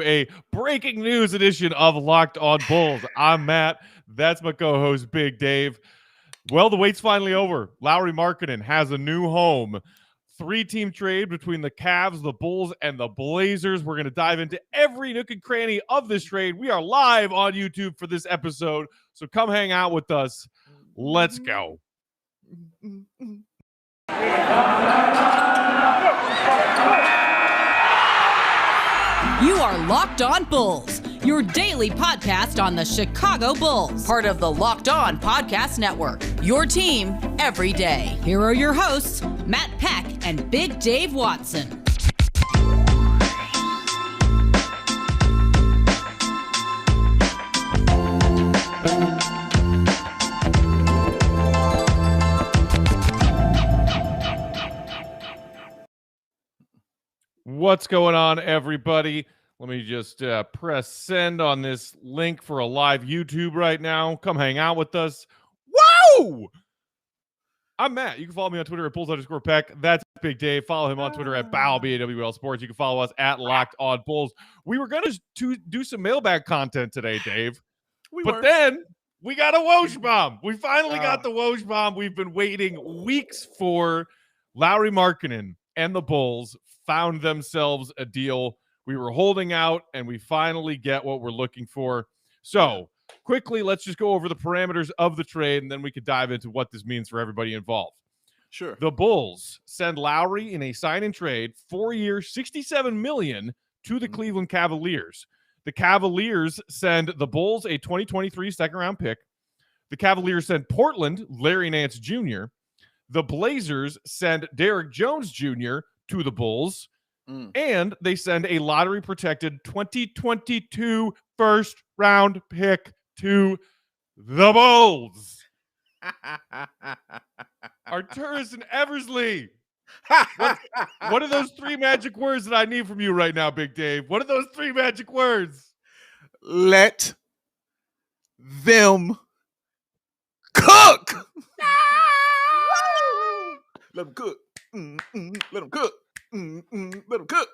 A breaking news edition of Locked On Bulls. I'm Matt. That's my co-host, Big Dave. Well, the wait's finally over. Lauri Markkanen has a new home. 3-team trade between the Cavs, the Bulls, and the Blazers. We're going to dive into every nook and cranny of this trade. We are live on YouTube for this episode, so come hang out with us. Let's go. You are Locked On Bulls, your daily podcast on the Chicago Bulls, part of the Locked On Podcast Network, your team every day. Here are your hosts, Matt Peck and Big Dave Watson. What's going on, everybody? Let me just press send on this link for a live YouTube right now. Come hang out with us. Whoa! I'm Matt. You can follow me on Twitter at Bulls_Peck. That's Big Dave. Follow him on Twitter at BAWL Sports. You can follow us at Locked On Bulls. We were going to do some mailbag content today, Dave. Then we got a Woj bomb. We finally got the Woj bomb we've been waiting weeks for. Lauri Markkanen and the Bulls found themselves a deal. We were holding out, and we finally get what we're looking for. So, quickly, let's just go over the parameters of the trade, and then we could dive into what this means for everybody involved. Sure. The Bulls send Lauri in a sign-and-trade, 4-year, $67 million to the Cleveland Cavaliers. The Cavaliers send the Bulls a 2023 second-round pick. The Cavaliers send Portland, Larry Nance Jr. The Blazers send Derrick Jones Jr. to the Bulls. And they send a lottery-protected 2022 first-round pick to the Bulls. Arturas and Eversley. What are those three magic words that I need from you right now, Big Dave? What are those three magic words? Let them cook. Let them cook. Let them cook. Let them cook.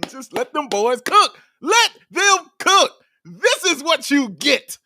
Just let them boys cook. Let them cook. This is what you get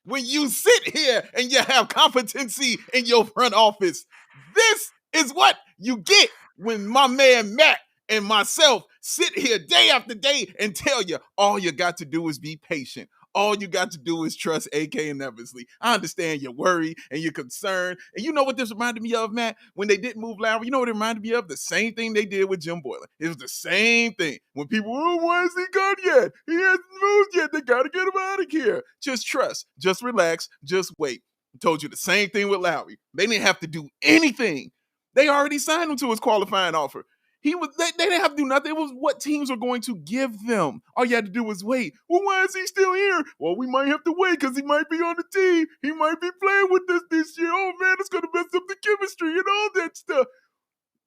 when you sit here and you have competency in your front office. This is what you get when my man Matt and myself sit here day after day and tell you all you got to do is be patient. All you got to do is trust AK and Eversley. I understand your worry and your concern. And you know what this reminded me of, Matt? When they didn't move Lauri, you know what it reminded me of? The same thing they did with Jim Boylan. It was the same thing. When people, why is he gone yet? He hasn't moved yet. They got to get him out of here. Just trust. Just relax. Just wait. I told you the same thing with Lauri. They didn't have to do anything. They already signed him to his qualifying offer. They didn't have to do nothing. It was what teams were going to give them. All you had to do was wait. Well, why is he still here? Well, we might have to wait because he might be on the team. He might be playing with us this year. Oh, man, it's going to mess up the chemistry and all that stuff.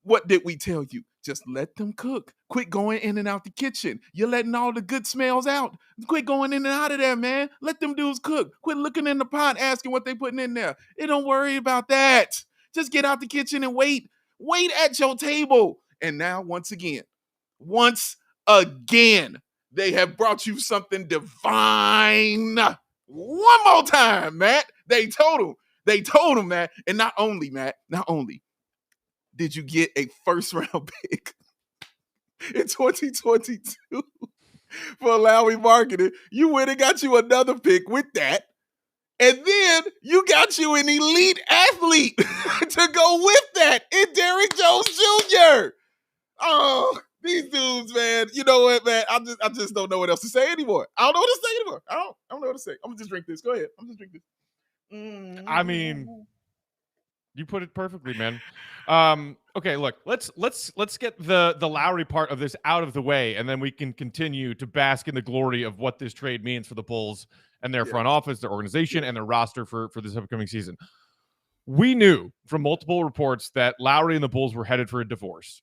What did we tell you? Just let them cook. Quit going in and out the kitchen. You're letting all the good smells out. Quit going in and out of there, man. Let them dudes cook. Quit looking in the pot asking what they putting in there. They don't worry about that. Just get out the kitchen and wait. Wait at your table. And now, once again, they have brought you something divine. One more time, Matt. They told him, Matt. And not only did you get a first-round pick in 2022 for Lauri Markkanen, you went and got you another pick with that. And then you got you an elite athlete to go with that in Derrick Jones Jr. Oh, these dudes, man. You know what, man? I just don't know what else to say anymore. I don't know what to say anymore. I don't know what to say. I'm going to just drink this. Go ahead. I'm just drink this. I mean, you put it perfectly, man. Okay, look, let's get the Lauri part of this out of the way, and then we can continue to bask in the glory of what this trade means for the Bulls and their front office, their organization, and their roster for this upcoming season. We knew from multiple reports that Lauri and the Bulls were headed for a divorce.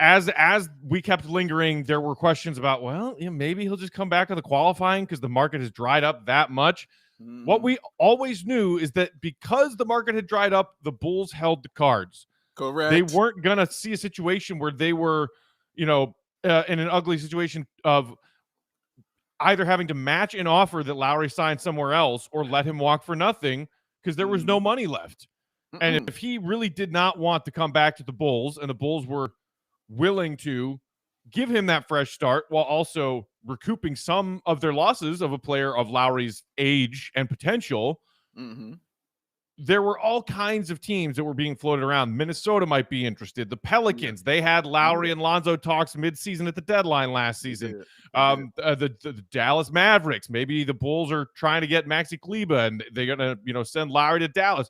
As we kept lingering, there were questions about, well, maybe he'll just come back to the qualifying because the market has dried up that much. Mm-hmm. What we always knew is that because the market had dried up, the Bulls held the cards. Correct. They weren't going to see a situation where they were, in an ugly situation of either having to match an offer that Lauri signed somewhere else or let him walk for nothing because there was no money left. And if he really did not want to come back to the Bulls and the Bulls were willing to give him that fresh start while also recouping some of their losses of a player of Lauri's age and potential, there were all kinds of teams that were being floated around. Minnesota might be interested. The Pelicans, they had Lauri and Lonzo talks midseason at the deadline last season. The Dallas Mavericks, maybe the Bulls are trying to get Maxi Kleber and they're going to, send Lauri to Dallas.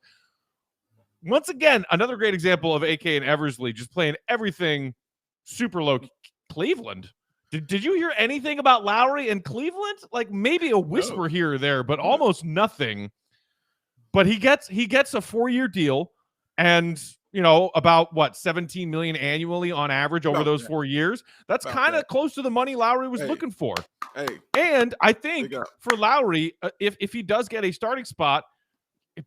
Once again, another great example of AK and Eversley just playing everything super low. Cleveland. Did you hear anything about Lauri and Cleveland? Like maybe a whisper here or there, but almost nothing. But he gets a 4-year deal and, about what, $17 million annually on average over those 4 years. That's kind of close to the money Lauri was looking for. And I think for Lauri, if he does get a starting spot,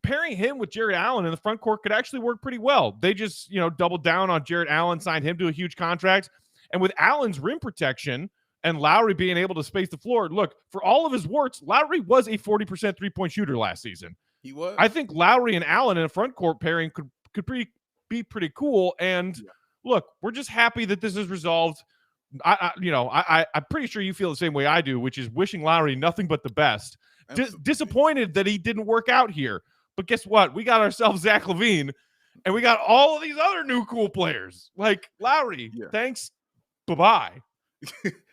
pairing him with Jarrett Allen in the front court could actually work pretty well. They just, doubled down on Jarrett Allen, signed him to a huge contract. And with Allen's rim protection and Lauri being able to space the floor, look, for all of his warts, Lauri was a 40% three-point shooter last season. He was. I think Lauri and Allen in a front court pairing could be pretty cool. And look, we're just happy that this is resolved. I'm pretty sure you feel the same way I do, which is wishing Lauri nothing but the best. Disappointed that he didn't work out here. But guess what? We got ourselves Zach LaVine, and we got all of these other new cool players. Like Lauri, thanks. Bye-bye.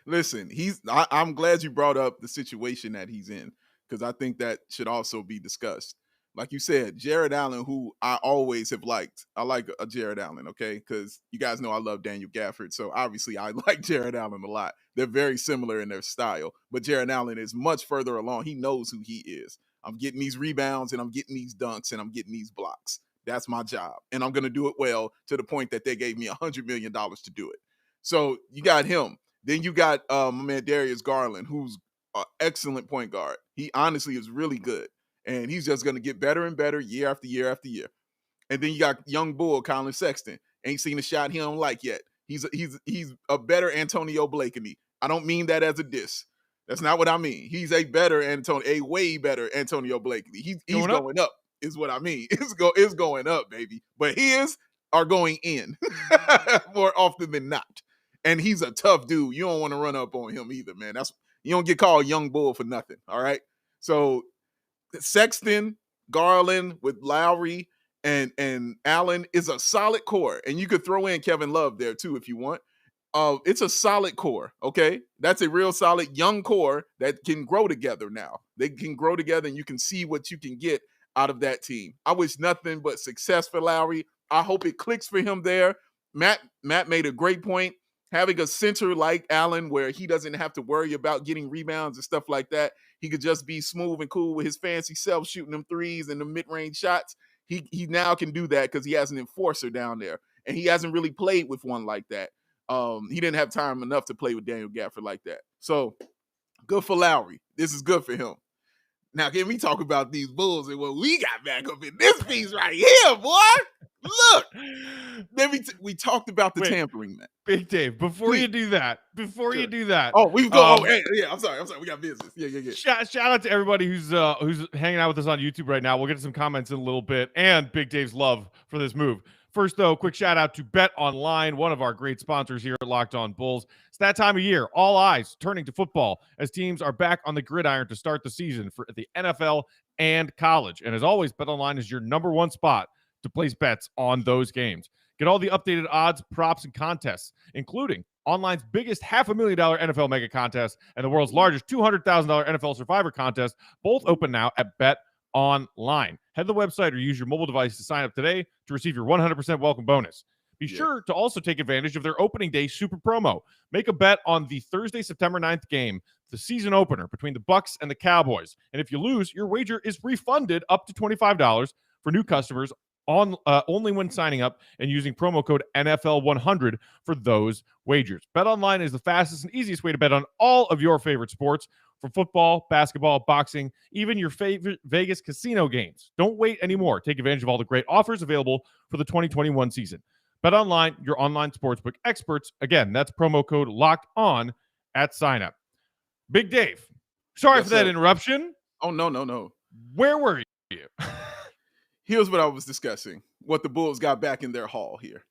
Listen, I'm glad you brought up the situation that he's in, because I think that should also be discussed. Like you said, Jarrett Allen, who I always have liked. I like a Jarrett Allen, okay? Because you guys know I love Daniel Gafford, so obviously I like Jarrett Allen a lot. They're very similar in their style, but Jarrett Allen is much further along. He knows who he is. I'm getting these rebounds, and I'm getting these dunks, and I'm getting these blocks. That's my job, and I'm going to do it well to the point that they gave me $100 million to do it. So you got him. Then you got my man Darius Garland, who's an excellent point guard. He honestly is really good. And he's just going to get better and better year after year after year. And then you got young bull Colin Sexton. Ain't seen a shot he don't like yet. He's a better Antonio Blakeney. I don't mean that as a diss. That's not what I mean. He's a way better Antonio Blakeney. He's going up is what I mean. It's going up, baby. But his are going in more often than not. And he's a tough dude. You don't want to run up on him either, man. You don't get called young bull for nothing. All right. So Sexton, Garland with Lauri and Allen is a solid core. And you could throw in Kevin Love there too if you want. It's a solid core, okay? That's a real solid young core that can grow together now. They can grow together and you can see what you can get out of that team. I wish nothing but success for Lauri. I hope it clicks for him there. Matt made a great point. Having a center like Allen where he doesn't have to worry about getting rebounds and stuff like that. He could just be smooth and cool with his fancy self shooting them threes and the mid-range shots. He now can do that because he has an enforcer down there. And he hasn't really played with one like that. He didn't have time enough to play with Daniel Gafford like that. So, good for Lauri. This is good for him. Now, can we talk about these Bulls and what we got back up in this piece right here, boy? Look. We talked about the tampering, man. Big Dave, before you do that. Oh, we've gone. I'm sorry. We got business. Yeah. Shout out to everybody who's hanging out with us on YouTube right now. We'll get to some comments in a little bit and Big Dave's love for this move. First, though, quick shout out to Bet Online, one of our great sponsors here at Locked On Bulls. It's that time of year. All eyes turning to football as teams are back on the gridiron to start the season for the NFL and college. And as always, Bet Online is your number one spot to place bets on those games. Get all the updated odds, props, and contests, including online's biggest $500,000 NFL mega contest and the world's largest $200,000 NFL Survivor contest, both open now at Bet Online. Head to the website or use your mobile device to sign up today to receive your 100% welcome bonus. Be sure to also take advantage of their opening day super promo. Make a bet on the Thursday, September 9th game, the season opener between the Bucs and the Cowboys. And if you lose, your wager is refunded up to $25 for new customers on only when signing up and using promo code NFL100 for those wagers. BetOnline is the fastest and easiest way to bet on all of your favorite sports, from football, basketball, boxing, even your favorite Vegas casino games. Don't wait anymore. Take advantage of all the great offers available for the 2021 season. BetOnline, your online sportsbook experts. Again, that's promo code LOCKEDON at sign up. Big Dave, Sorry Yes, for that sir. interruption. Oh, no. Where were you? Here's what I was discussing, what the Bulls got back in their haul here.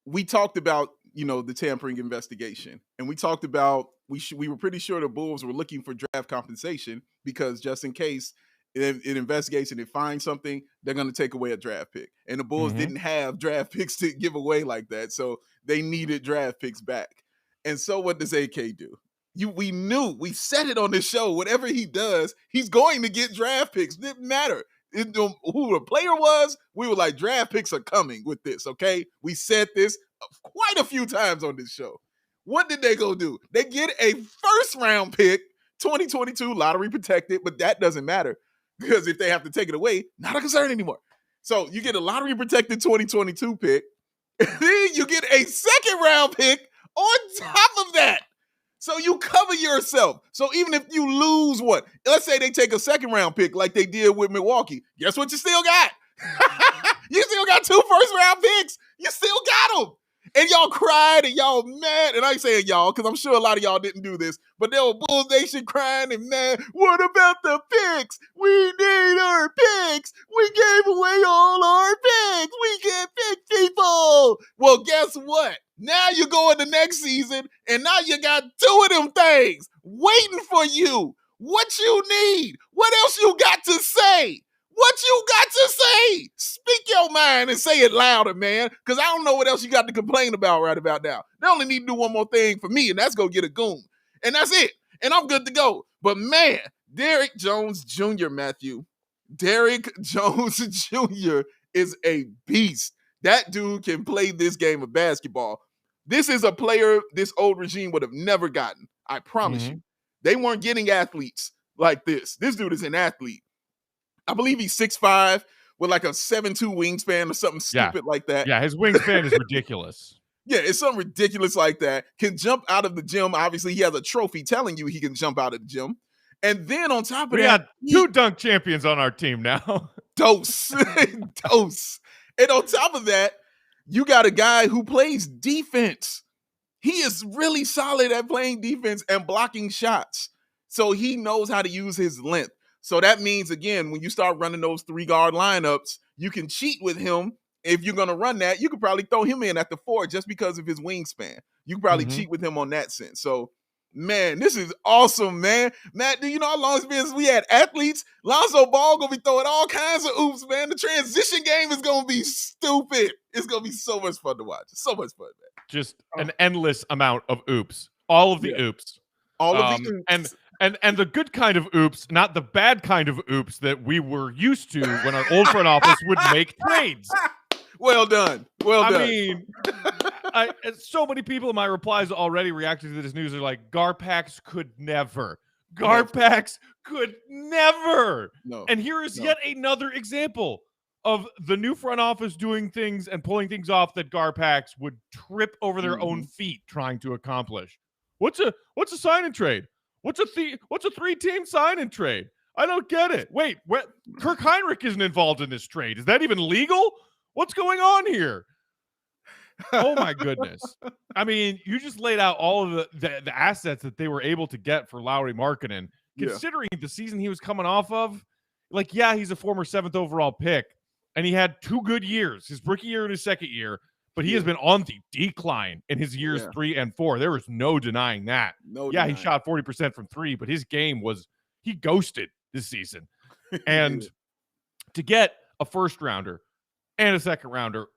We talked about, the tampering investigation, and we talked about we were pretty sure the Bulls were looking for draft compensation because just in case it investigates and it finds something, they're going to take away a draft pick. And the Bulls didn't have draft picks to give away like that, so they needed draft picks back. And so what does AK do? We knew, we said it on this show, whatever he does, he's going to get draft picks. Didn't matter who the player was. We were like, draft picks are coming with this, okay? We said this quite a few times on this show. What did they go do? They get a first-round pick, 2022 lottery protected, but that doesn't matter because if they have to take it away, not a concern anymore. So you get a lottery protected 2022 pick, and then you get a second-round pick on top of that. So you cover yourself. So even if you lose let's say they take a second round pick like they did with Milwaukee, guess what you still got? You still got 2 first-round picks. You still got them. And y'all cried and y'all mad. And I ain't saying y'all because I'm sure a lot of y'all didn't do this. But there were Bulls Nation crying and mad. What about the picks? We need our picks. We gave away all our picks. We can't pick people. Well, guess what? Now you go in the next season and now you got 2 of them things waiting for you. What you need? What else you got to say? What you got to say? Speak your mind and say it louder, man, because I don't know what else you got to complain about right about now. They only need to do one more thing for me, and that's go get a goon. And that's it. And I'm good to go. But, man, Derrick Jones Jr., Matthew. Derrick Jones Jr. is a beast. That dude can play this game of basketball. This is a player this old regime would have never gotten. I promise you. They weren't getting athletes like this. This dude is an athlete. I believe he's 6'5", with like a 7'2" wingspan or something stupid like that. Yeah, his wingspan is ridiculous. Yeah, it's something ridiculous like that. Can jump out of the gym. Obviously, he has a trophy telling you he can jump out of the gym. And then on top of that, we got 2 dunk champions on our team now. Dose. Dose. And on top of that, you got a guy who plays defense. He is really solid at playing defense and blocking shots. So he knows how to use his length. So that means, again, when you start running those 3-guard lineups, you can cheat with him. If you're going to run that, you could probably throw him in at the 4 just because of his wingspan. You could probably cheat with him on that sense. So, man, this is awesome, man. Matt, do you know how long it's been since we had athletes? Lonzo Ball going to be throwing all kinds of oops, man. The transition game is going to be stupid. It's going to be so much fun to watch. So much fun, man. Just an endless amount of oops. All of the oops. All of the oops. And the good kind of oops, not the bad kind of oops that we were used to when our old front office would make trades. Well done. Well done. I mean, so many people in my replies already reacting to this news are like, Garpax could never. Garpax could never. No. And here is yet another example of the new front office doing things and pulling things off that Garpax would trip over their own feet trying to accomplish. What's a sign and trade? What's a 3-team sign and trade? I don't get it. Wait, Kirk Heinrich isn't involved in this trade. Is that even legal? What's going on here? Oh my goodness. I mean, you just laid out all of the assets that they were able to get for Lauri Markkanen. Considering the season he was coming off of, like, yeah, he's a former 7th overall pick, and he had 2 good years, his rookie year and his second year, but he has been on the decline in his years 3 and 4. There was no denying that. He shot 40% from 3, but his game he ghosted this season. And to get a first rounder and a second rounder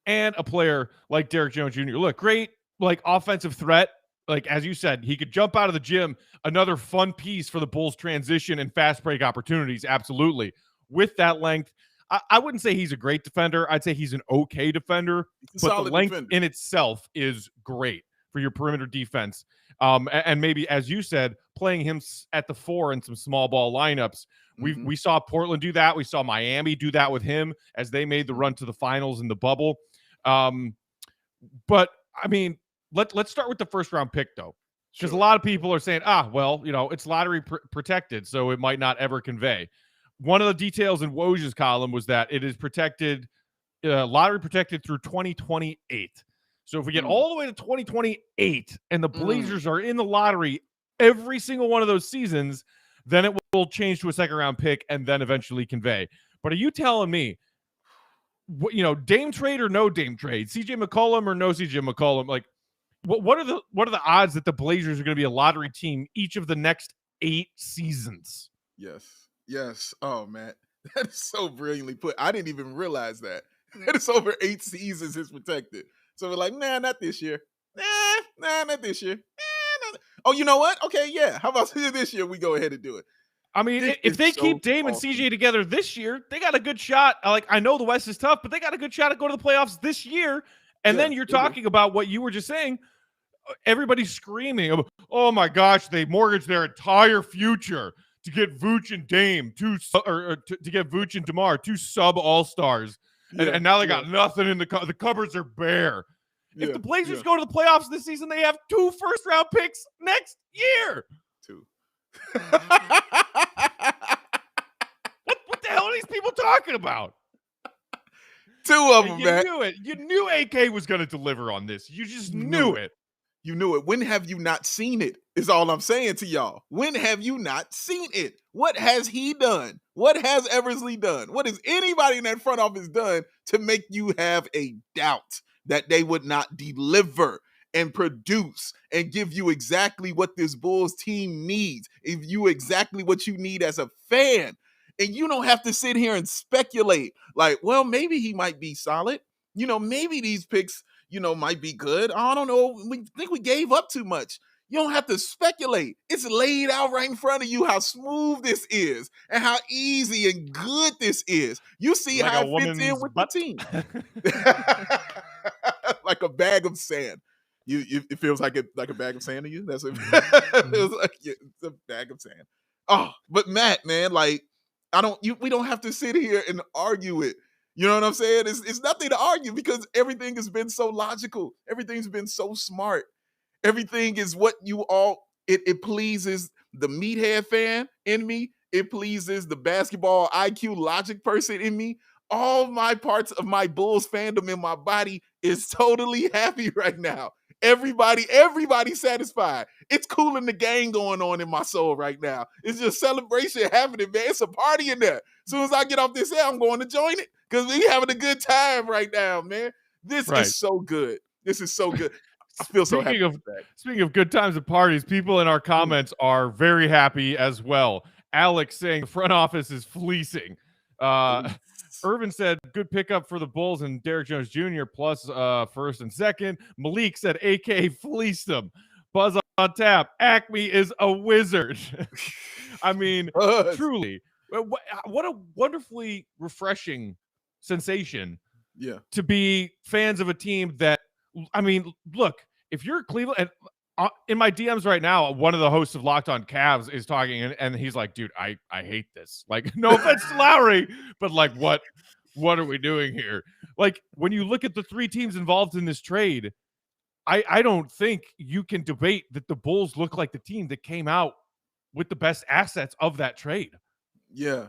and a player like Derrick Jones Jr., look, great, like, offensive threat. Like, as you said, he could jump out of the gym. Another fun piece for the Bulls' transition and fast break opportunities. Absolutely. With that length, I wouldn't say he's a great defender. I'd say he's an okay defender, but the length in itself is great for your perimeter defense. And maybe, as you said, playing him at the 4 in some small ball lineups. We saw Portland do that. We saw Miami do that with him as they made the run to the finals in the bubble. But I mean, let's start with the first round pick though, because a lot of people are saying, it's lottery protected, so it might not ever convey. One of the details in Woj's column was that it is protected, lottery protected through 2028. So if we get all the way to 2028 and the Blazers are in the lottery every single one of those seasons, then it will change to a second round pick and then eventually convey. But are you telling me, Dame trade or no Dame trade, CJ McCollum or no CJ McCollum? Like, what are the odds that the Blazers are going to be a lottery team each of the next 8 seasons? Yes. Oh, man. That is so brilliantly put. I didn't even realize that. That is over 8 seasons is protected. So we're like, nah, not this year. Nah, not this year. Not. Oh, you know what? Okay, yeah. How about this year we go ahead and do it? I mean, if they keep Dame and CJ together this year, they got a good shot. Like, I know the West is tough, but they got a good shot at going to the playoffs this year. And then you're talking about what you were just saying. Everybody's screaming, oh my gosh, they mortgaged their entire future to get Vooch and Dame, to get Vooch and DeMar, 2 sub all-stars. And now they got nothing in the cupboards are bare. If the Blazers go to the playoffs this season, they have 2 first-round picks next year. 2. What the hell are these people talking about? 2 of them, man. You knew it. You knew AK was going to deliver on this. You just knew it. You knew it. When have you not seen it? Is all I'm saying to y'all. When have you not seen it? What has he done? What has Eversley done? What has anybody in that front office done to make you have a doubt that they would not deliver and produce and give you exactly what this Bulls team needs, give you exactly what you need as a fan? And you don't have to sit here and speculate like, well, maybe he might be solid. Maybe these picks, might be good. I don't know. We think we gave up too much. You don't have to speculate. It's laid out right in front of you how smooth this is and how easy and good this is. You see like how it fits in with the team. Like a bag of sand. It feels like a bag of sand to you? That's what it feels like. It's a bag of sand. Oh, but Matt, man, like, we don't have to sit here and argue it. You know what I'm saying? It's nothing to argue because everything has been so logical. Everything's been so smart. Everything is what you all, it pleases the meathead fan in me. It pleases the basketball IQ logic person in me. All my parts of my Bulls fandom in my body is totally happy right now. Everybody's satisfied. It's cool in the gang going on in my soul right now. It's just celebration happening, man. It's a party in there. As soon as I get off this air, I'm going to join it because we having a good time right now, man. This is so good. This is so good. I feel so happy. Speaking of good times and parties, people in our comments are very happy as well. Alex saying the front office is fleecing. Irvin said, good pickup for the Bulls and Derrick Jones Jr. plus first and second. Malik said, AK fleeced them. Buzz on tap. Acme is a wizard. I mean, truly, what a wonderfully refreshing sensation to be fans of a team that, I mean, look, if you're Cleveland, and in my DMs right now, one of the hosts of Locked On Cavs is talking, and he's like, dude, I hate this. Like, no offense to Lauri, but like, what are we doing here? Like, when you look at the 3 teams involved in this trade, I don't think you can debate that the Bulls look like the team that came out with the best assets of that trade. Yeah.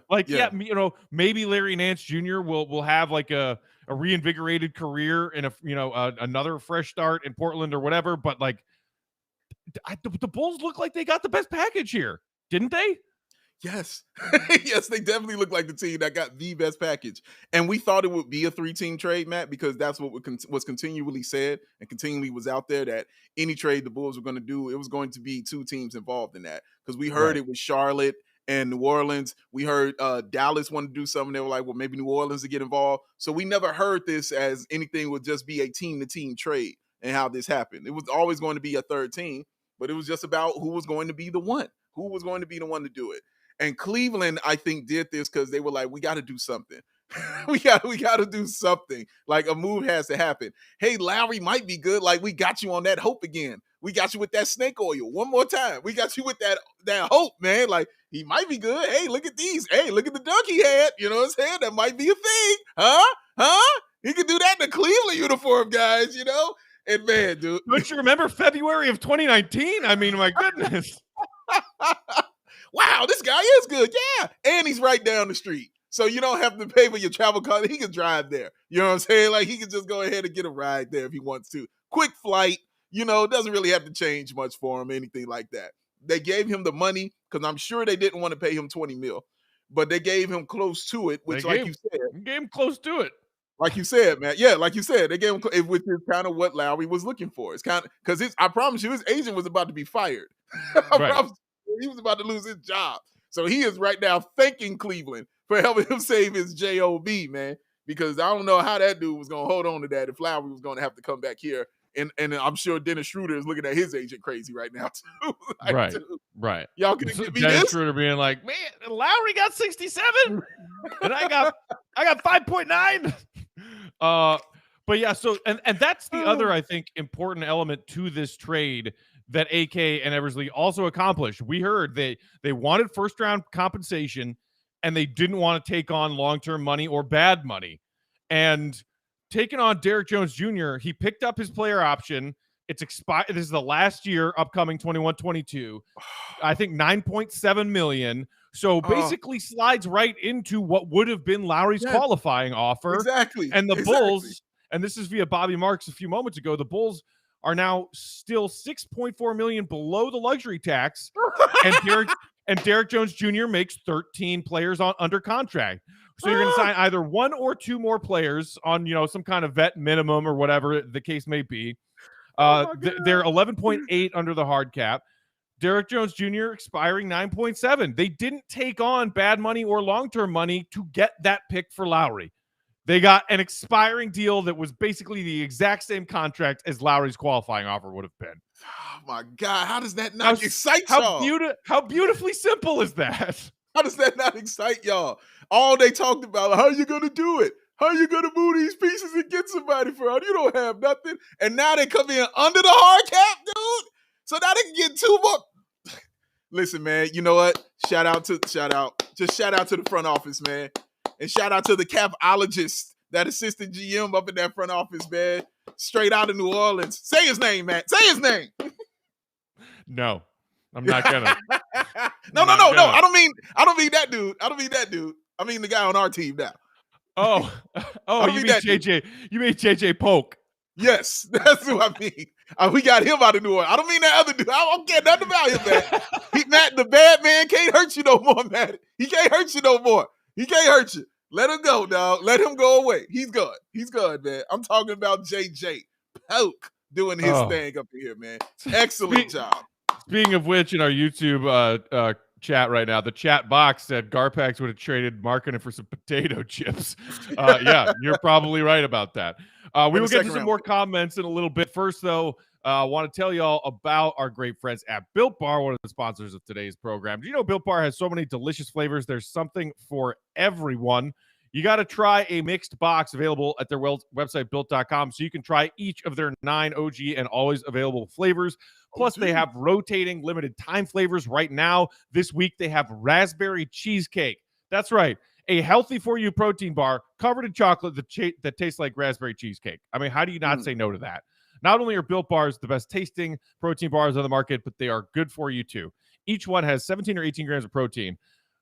Maybe Larry Nance Jr. will have like a reinvigorated career in another fresh start in Portland or whatever, but like, the Bulls look like they got the best package here, didn't they? Yes. Yes, they definitely look like the team that got the best package. And we thought it would be a 3-team trade, Matt, because that's what was continually said and continually was out there, that any trade the Bulls were going to do, it was going to be 2 teams involved in that. Because we heard it with Charlotte and New Orleans. We heard Dallas wanted to do something. They were like, well, maybe New Orleans to get involved. So we never heard this as anything would just be a team-to-team trade and how this happened. It was always going to be a 3rd team. But it was just about who was going to be the one. Who was going to be the one to do it? And Cleveland, I think, did this because they were like, we got to do something. we got to do something. Like, a move has to happen. Hey, Lauri might be good. Like, we got you on that hope again. We got you with that snake oil one more time. We got you with that hope, man. Like, he might be good. Hey, look at these. Hey, look at the dunk he had. You know what I'm saying? That might be a thing. Huh? He could do that in the Cleveland uniform, guys, And man, dude. Don't you remember February of 2019? I mean, my goodness. Wow, this guy is good. Yeah. And he's right down the street. So you don't have to pay for your travel car. He can drive there. You know what I'm saying? Like, he can just go ahead and get a ride there if he wants to. Quick flight, doesn't really have to change much for him, anything like that. They gave him the money because I'm sure they didn't want to pay him $20 million, but they gave him close to it, which, like you said, gave him close to it. Like you said, man. Yeah, like you said, they gave him, which is kind of what Lauri was looking for. It's kind of because I promise you, his agent was about to be fired. I promise you, he was about to lose his job. So he is right now thanking Cleveland for helping him save his job, man. Because I don't know how that dude was going to hold on to that if Lauri was going to have to come back here. And I'm sure Dennis Schroeder is looking at his agent crazy right now too. Right. Y'all can give me Dennis this? Schroeder being like, man, Lauri got 67, and I got 5.9. But yeah, so and that's the other, I think, important element to this trade that AK and Eversley also accomplished. We heard they wanted first round compensation and they didn't want to take on long-term money or bad money. And taking on Derrick Jones Jr., he picked up his player option. It's expired. This is the last year, upcoming 21-22. I think $9.7 million. So basically slides right into what would have been Lauri's qualifying offer. Exactly. And the Bulls, and this is via Bobby Marks a few moments ago, the Bulls are now still $6.4 million below the luxury tax. and Derrick Jones Jr. makes 13 players under contract. So you're going to sign either one or two more players on, some kind of vet minimum or whatever the case may be. They're 11.8 under the hard cap. Derrick Jones Jr. expiring 9.7. They didn't take on bad money or long-term money to get that pick for Lauri. They got an expiring deal that was basically the exact same contract as Lauri's qualifying offer would have been. Oh my God, how does that not excite y'all? How beautifully simple is that? How does that not excite y'all? All they talked about, how are you going to do it? How are you going to move these pieces and get somebody for it? You don't have nothing. And now they come in under the hard cap, dude. So now they can get two more. Listen, man, you know what? Shout out to the front office, man. And shout out to the capologist, that assistant GM up in that front office, man. Straight out of New Orleans. Say his name, Matt. Say his name. No, I'm not gonna. No. I don't mean that dude. I mean the guy on our team now. Oh, you mean JJ? You mean JJ Polk? Yes, that's who I mean. We got him out of New Orleans. I don't mean that other dude. I don't care nothing about him, man. Matt, the bad man can't hurt you no more, Matt. He can't hurt you no more. He can't hurt you. Let him go, dog. Let him go away. He's good. He's good, man. I'm talking about JJ Polk doing his thing up here, man. Excellent job. Speaking of which, in our YouTube chat right now, the chat box said Garpax would have traded Markkanen for some potato chips. Yeah, you're probably right about that. We will get to some more comments in a little bit. First, though, I want to tell y'all about our great friends at Built Bar, one of the sponsors of today's program. Do you know Built Bar has so many delicious flavors? There's something for everyone. You got to try a mixed box available at their website, built.com, so you can try each of their 9 OG and always available flavors. Plus, they have rotating limited time flavors right now. This week, they have raspberry cheesecake. That's right. A healthy for you protein bar covered in chocolate that tastes like raspberry cheesecake. I mean, how do you not say no to that? Not only are Built Bars the best tasting protein bars on the market, but they are good for you too. Each one has 17 or 18 grams of protein.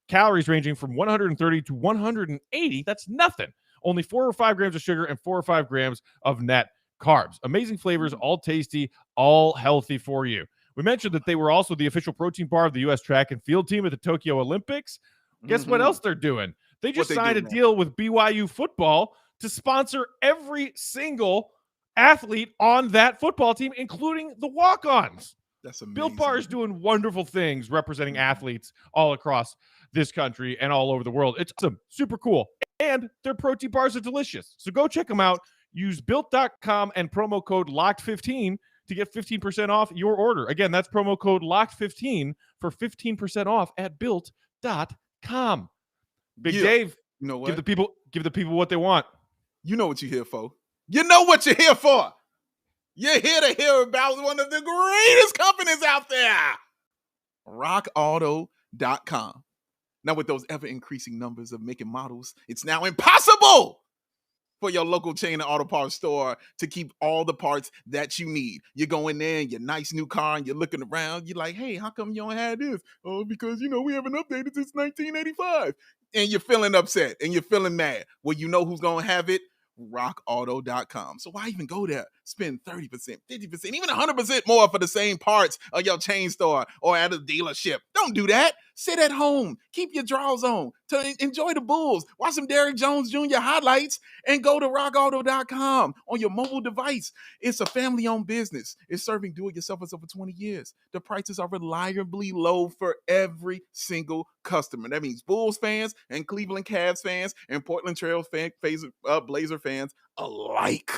Calories ranging from 130 to 180. That's nothing. Only 4 or 5 grams of sugar and 4 or 5 grams of net carbs. Amazing flavors, all tasty, all healthy for you. We mentioned that they were also the official protein bar of the U.S. track and field team at the Tokyo Olympics. Guess what else they're doing? They just signed a deal with BYU football to sponsor every single athlete on that football team, including the walk-ons. That's amazing. Built Bar is doing wonderful things representing athletes all across this country and all over the world. It's awesome, super cool. And their protein bars are delicious. So go check them out. Use built.com and promo code LOCKED15 to get 15% off your order. Again, that's promo code LOCKED15 for 15% off at built.com. Big Dave, you know what? Give the people what they want. You know what you're here for. You know what you're here for. You're here to hear about one of the greatest companies out there, rockauto.com. Now, with those ever-increasing numbers of making models, it's now impossible for your local chain of auto parts store to keep all the parts that you need. You go in there in your nice new car and you're looking around. You're like, hey, how come you don't have this? Oh, because, we haven't updated since 1985. And you're feeling upset and you're feeling mad. Well, you know who's going to have it? rockauto.com. So why even go there? Spend 30%, 50%, even 100% more for the same parts of your chain store or at a dealership. Don't do that. Sit at home. Keep your drawers on. To enjoy the Bulls. Watch some Derrick Jones Jr. highlights and go to rockauto.com on your mobile device. It's a family-owned business. It's serving do-it-yourselfers over 20 years. The prices are reliably low for every single customer. That means Bulls fans and Cleveland Cavs fans and Portland Trail Blazer fans alike.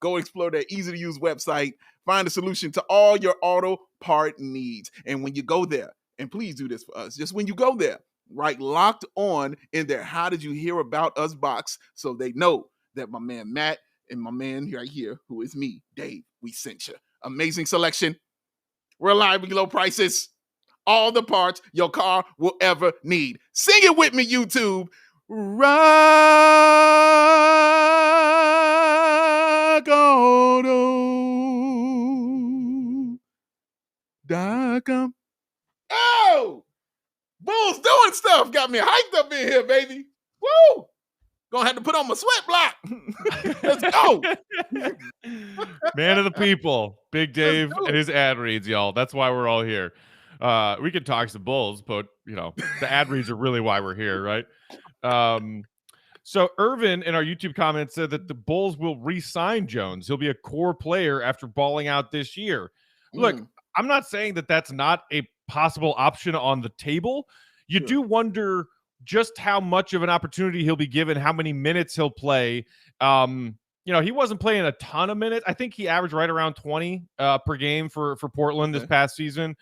Go explore their easy-to-use website. Find a solution to all your auto part needs. And when you go there, and please do this for us, just when you go there, write Locked On in their How Did You Hear About Us box so they know that my man Matt and my man right here, who is me, Dave, we sent you. Amazing selection, reliably low prices, all the parts your car will ever need. Sing it with me, YouTube. RockAuto.com. Oh! Bulls doing stuff. Got me hyped up in here, baby. Woo! Gonna have to put on my sweat block. Let's go. Man of the people, Big Dave and his ad reads, y'all. That's why we're all here. We could talk some Bulls, but the ad reads are really why we're here, right? So Irvin in our YouTube comments said that the Bulls will re-sign Jones. He'll be a core player after balling out this year. Look, I'm not saying that that's not a possible option on the table. You do wonder just how much of an opportunity he'll be given, how many minutes he'll play. He wasn't playing a ton of minutes. I think he averaged right around 20 per game for Portland this past season.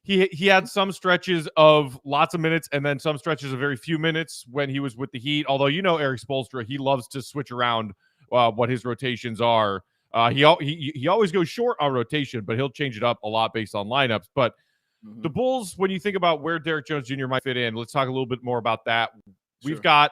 He had some stretches of lots of minutes and then some stretches of very few minutes when he was with the Heat. Although, Eric Spoelstra, he loves to switch around what his rotations are. He always goes short on rotation, but he'll change it up a lot based on lineups. But the Bulls, when you think about where Derrick Jones Jr. might fit in, let's talk a little bit more about that. We've got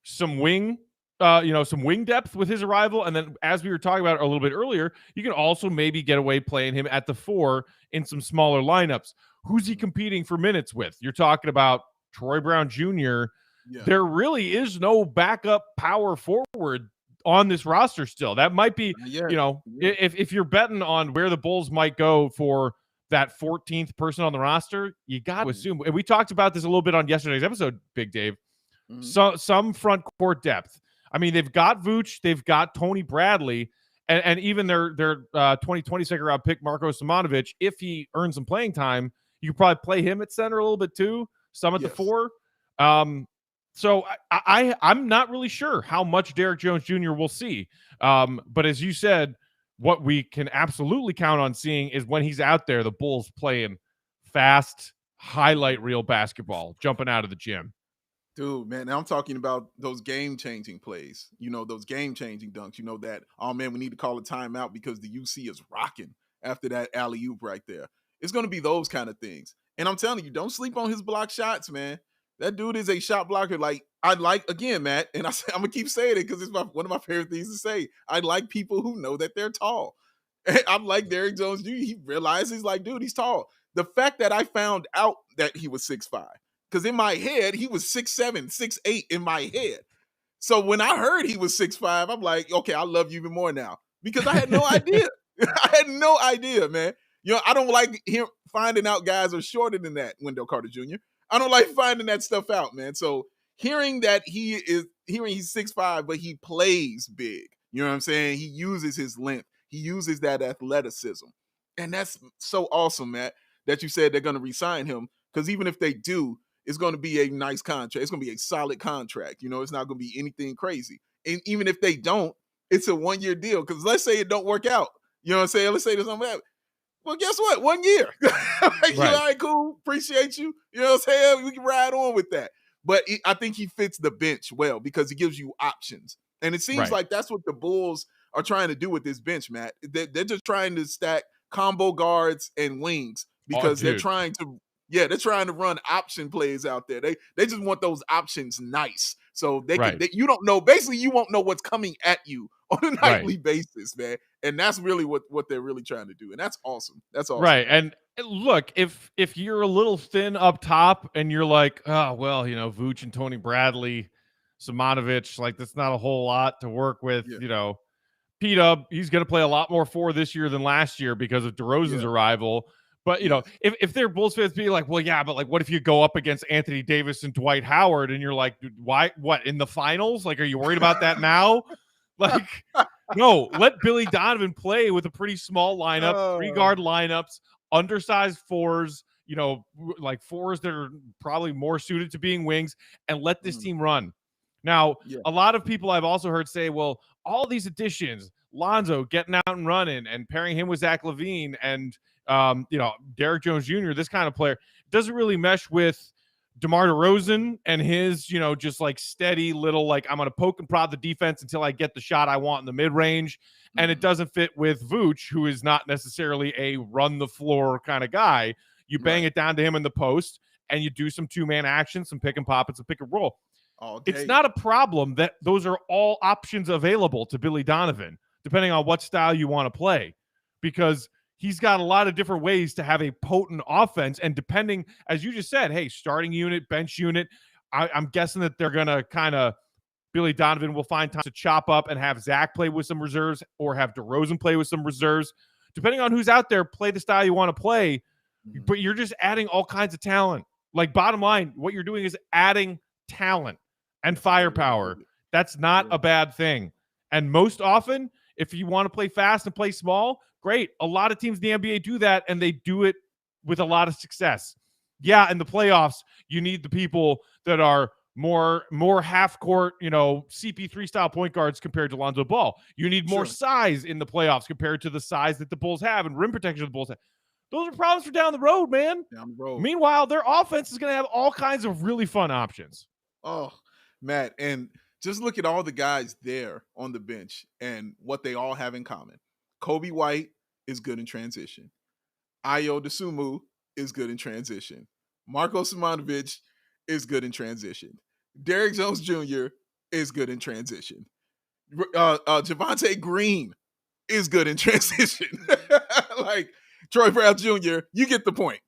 some wing depth with his arrival. And then as we were talking about a little bit earlier, you can also maybe get away playing him at the 4 in some smaller lineups. Who's he competing for minutes with? You're talking about Troy Brown Jr. Yeah. There really is no backup power forward on this roster still. That might be, if you're betting on where the Bulls might go for that 14th person on the roster, you got to assume, and we talked about this a little bit on yesterday's episode, Big Dave, some front court depth. I mean, they've got Vooch, they've got Tony Bradley, and even their 2020 second round pick, Marko Simonovic, if he earns some playing time, you could probably play him at center a little bit too, some at the 4. So I'm not really sure how much Derrick Jones Jr. will see. But as you said, what we can absolutely count on seeing is when he's out there, the Bulls playing fast, highlight reel basketball, jumping out of the gym. Dude, man, now I'm talking about those game-changing plays. Those game-changing dunks. That, oh, man, we need to call a timeout because the UC is rocking after that alley-oop right there. It's going to be those kind of things. And I'm telling you, don't sleep on his block shots, man. That dude is a shot blocker. Again, Matt, and I'm going to keep saying it because it's one of my favorite things to say. I like people who know that they're tall. I'm like Derrick Jones Jr. He realizes, dude, he's tall. The fact that I found out that he was 6'5", because in my head, he was 6'7", 6'8" in my head. So when I heard he was 6'5", I'm like, okay, I love you even more now because I had no idea. I had no idea, man. I don't like finding out guys are shorter than that, Wendell Carter Jr. I don't like finding that stuff out, man. So hearing he's 6'5", but he plays big. You know what I'm saying? He uses his length. He uses that athleticism. And that's so awesome, Matt, that you said they're going to re-sign him because even if they do, it's going to be a nice contract. It's going to be a solid contract. It's not going to be anything crazy. And even if they don't, it's a 1-year deal because let's say it don't work out. You know what I'm saying? Let's say there's something happen. Well, guess what? 1 year. Right. All right, cool. Appreciate you. You know what I'm saying? We can ride on with that. But I think he fits the bench well because he gives you options. And it seems like that's what the Bulls are trying to do with this bench, Matt. They're just trying to stack combo guards and wings because they're trying to run option plays out there. They just want those options nice. So you don't know. Basically, you won't know what's coming at you on a nightly basis, man. And that's really what they're really trying to do. And that's awesome. That's awesome. Right. And look, if you're a little thin up top and you're like, oh, well, Vooch and Tony Bradley, Simonovic. Like, that's not a whole lot to work with. Yeah. You know, P-Dub, he's going to play a lot more 4 this year than last year because of DeRozan's arrival. But, you know, if they're Bulls fans being like, well, yeah, but like, what if you go up against Anthony Davis and Dwight Howard and you're like, dude, why? What, in the finals? Like, are you worried about that now? Like, no, let Billy Donovan play with a pretty small lineup, 3-guard lineups, undersized 4s, you know, like 4s that are probably more suited to being wings, and let this team run. Now, a lot of people I've also heard say, well, all these additions, Lonzo getting out and running and pairing him with Zach LaVine and, you know, Derrick Jones Jr., this kind of player, doesn't really mesh with DeMar DeRozan and his, you know, just like steady little, like, I'm going to poke and prod the defense until I get the shot I want in the mid-range. And it doesn't fit with Vooch, who is not necessarily a run-the-floor kind of guy. You bang it down to him in the post, and you do some 2-man action, some pick and pop, and some pick and roll. It's not a problem that those are all options available to Billy Donovan, depending on what style you want to play, because he's got a lot of different ways to have a potent offense. And depending, as you just said, hey, starting unit, bench unit, I'm guessing that they're going to kind of, Billy Donovan will find time to chop up and have Zach play with some reserves or have DeRozan play with some reserves. Depending on who's out there, play the style you want to play, but you're just adding all kinds of talent. Like, bottom line, what you're doing is adding talent and firepower. That's not a bad thing. And most often, if you want to play fast and play small, great. A lot of teams in the NBA do that, and they do it with a lot of success. Yeah, in the playoffs, you need the people that are more half court, you know, CP3 style point guards compared to Lonzo Ball. You need more size in the playoffs compared to the size that the Bulls have and rim protection the Bulls have. Those are problems for down the road, man. Down the road. Meanwhile, their offense is going to have all kinds of really fun options. Oh, Matt, and just look at all the guys there on the bench and what they all have in common. Kobe White is good in transition. Ayo Dosunmu is good in transition. Marko Simonovic is good in transition. Derrick Jones Jr. is good in transition. Javonte Green is good in transition. Like Troy Brown Jr., you get the point.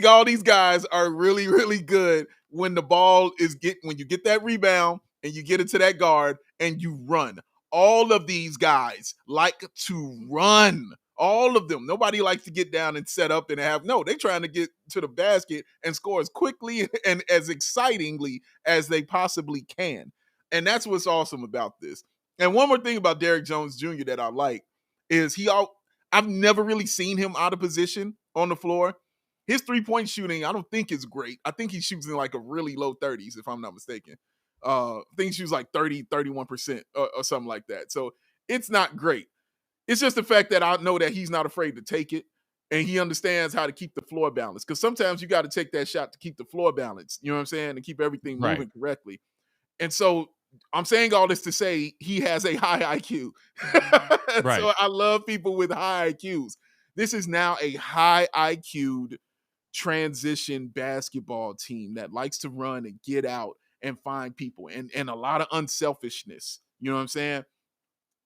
All these guys are really, really good when the ball is when you get that rebound and you get it to that guard and you run. All of these guys like to run. All of them. Nobody likes to get down and set up and they're trying to get to the basket and score as quickly and as excitingly as they possibly can. And that's what's awesome about this. And one more thing about Derrick Jones Jr. that I like is I've never really seen him out of position on the floor. His 3-point shooting, I don't think is great. I think he shoots in like a really low 30s, if I'm not mistaken. I think he shoots like 30, 31% or something like that. So it's not great. It's just the fact that I know that he's not afraid to take it and he understands how to keep the floor balanced. Because sometimes you got to take that shot to keep the floor balanced, you know what I'm saying, and keep everything moving correctly. And so I'm saying all this to say he has a high IQ. So I love people with high IQs. This is now a high IQ'd transition basketball team that likes to run and get out and find people and a lot of unselfishness. You know what I'm saying?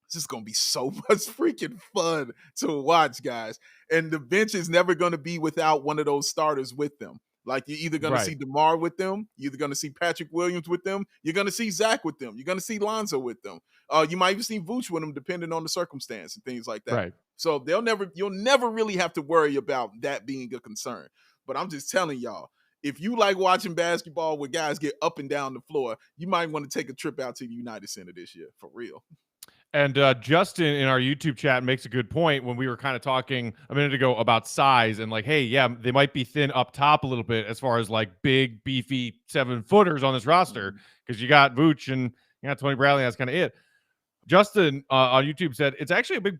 This is going to be so much freaking fun to watch, guys. And the bench is never going to be without one of those starters with them. Like, you're either going to see DeMar with them, you're either going to see Patrick Williams with them, you're going to see Zach with them, you're going to see Lonzo with them. You might even see Vooch with them, depending on the circumstance and things like that. Right. So you'll never really have to worry about that being a concern. But I'm just telling y'all, if you like watching basketball where guys get up and down the floor, you might want to take a trip out to the United Center this year, for real. And Justin in our YouTube chat makes a good point when we were kind of talking a minute ago about size and like, hey, yeah, they might be thin up top a little bit as far as like big, beefy 7-footers on this roster because you got Vooch and you got Tony Bradley. That's kind of it. Justin on YouTube said it's actually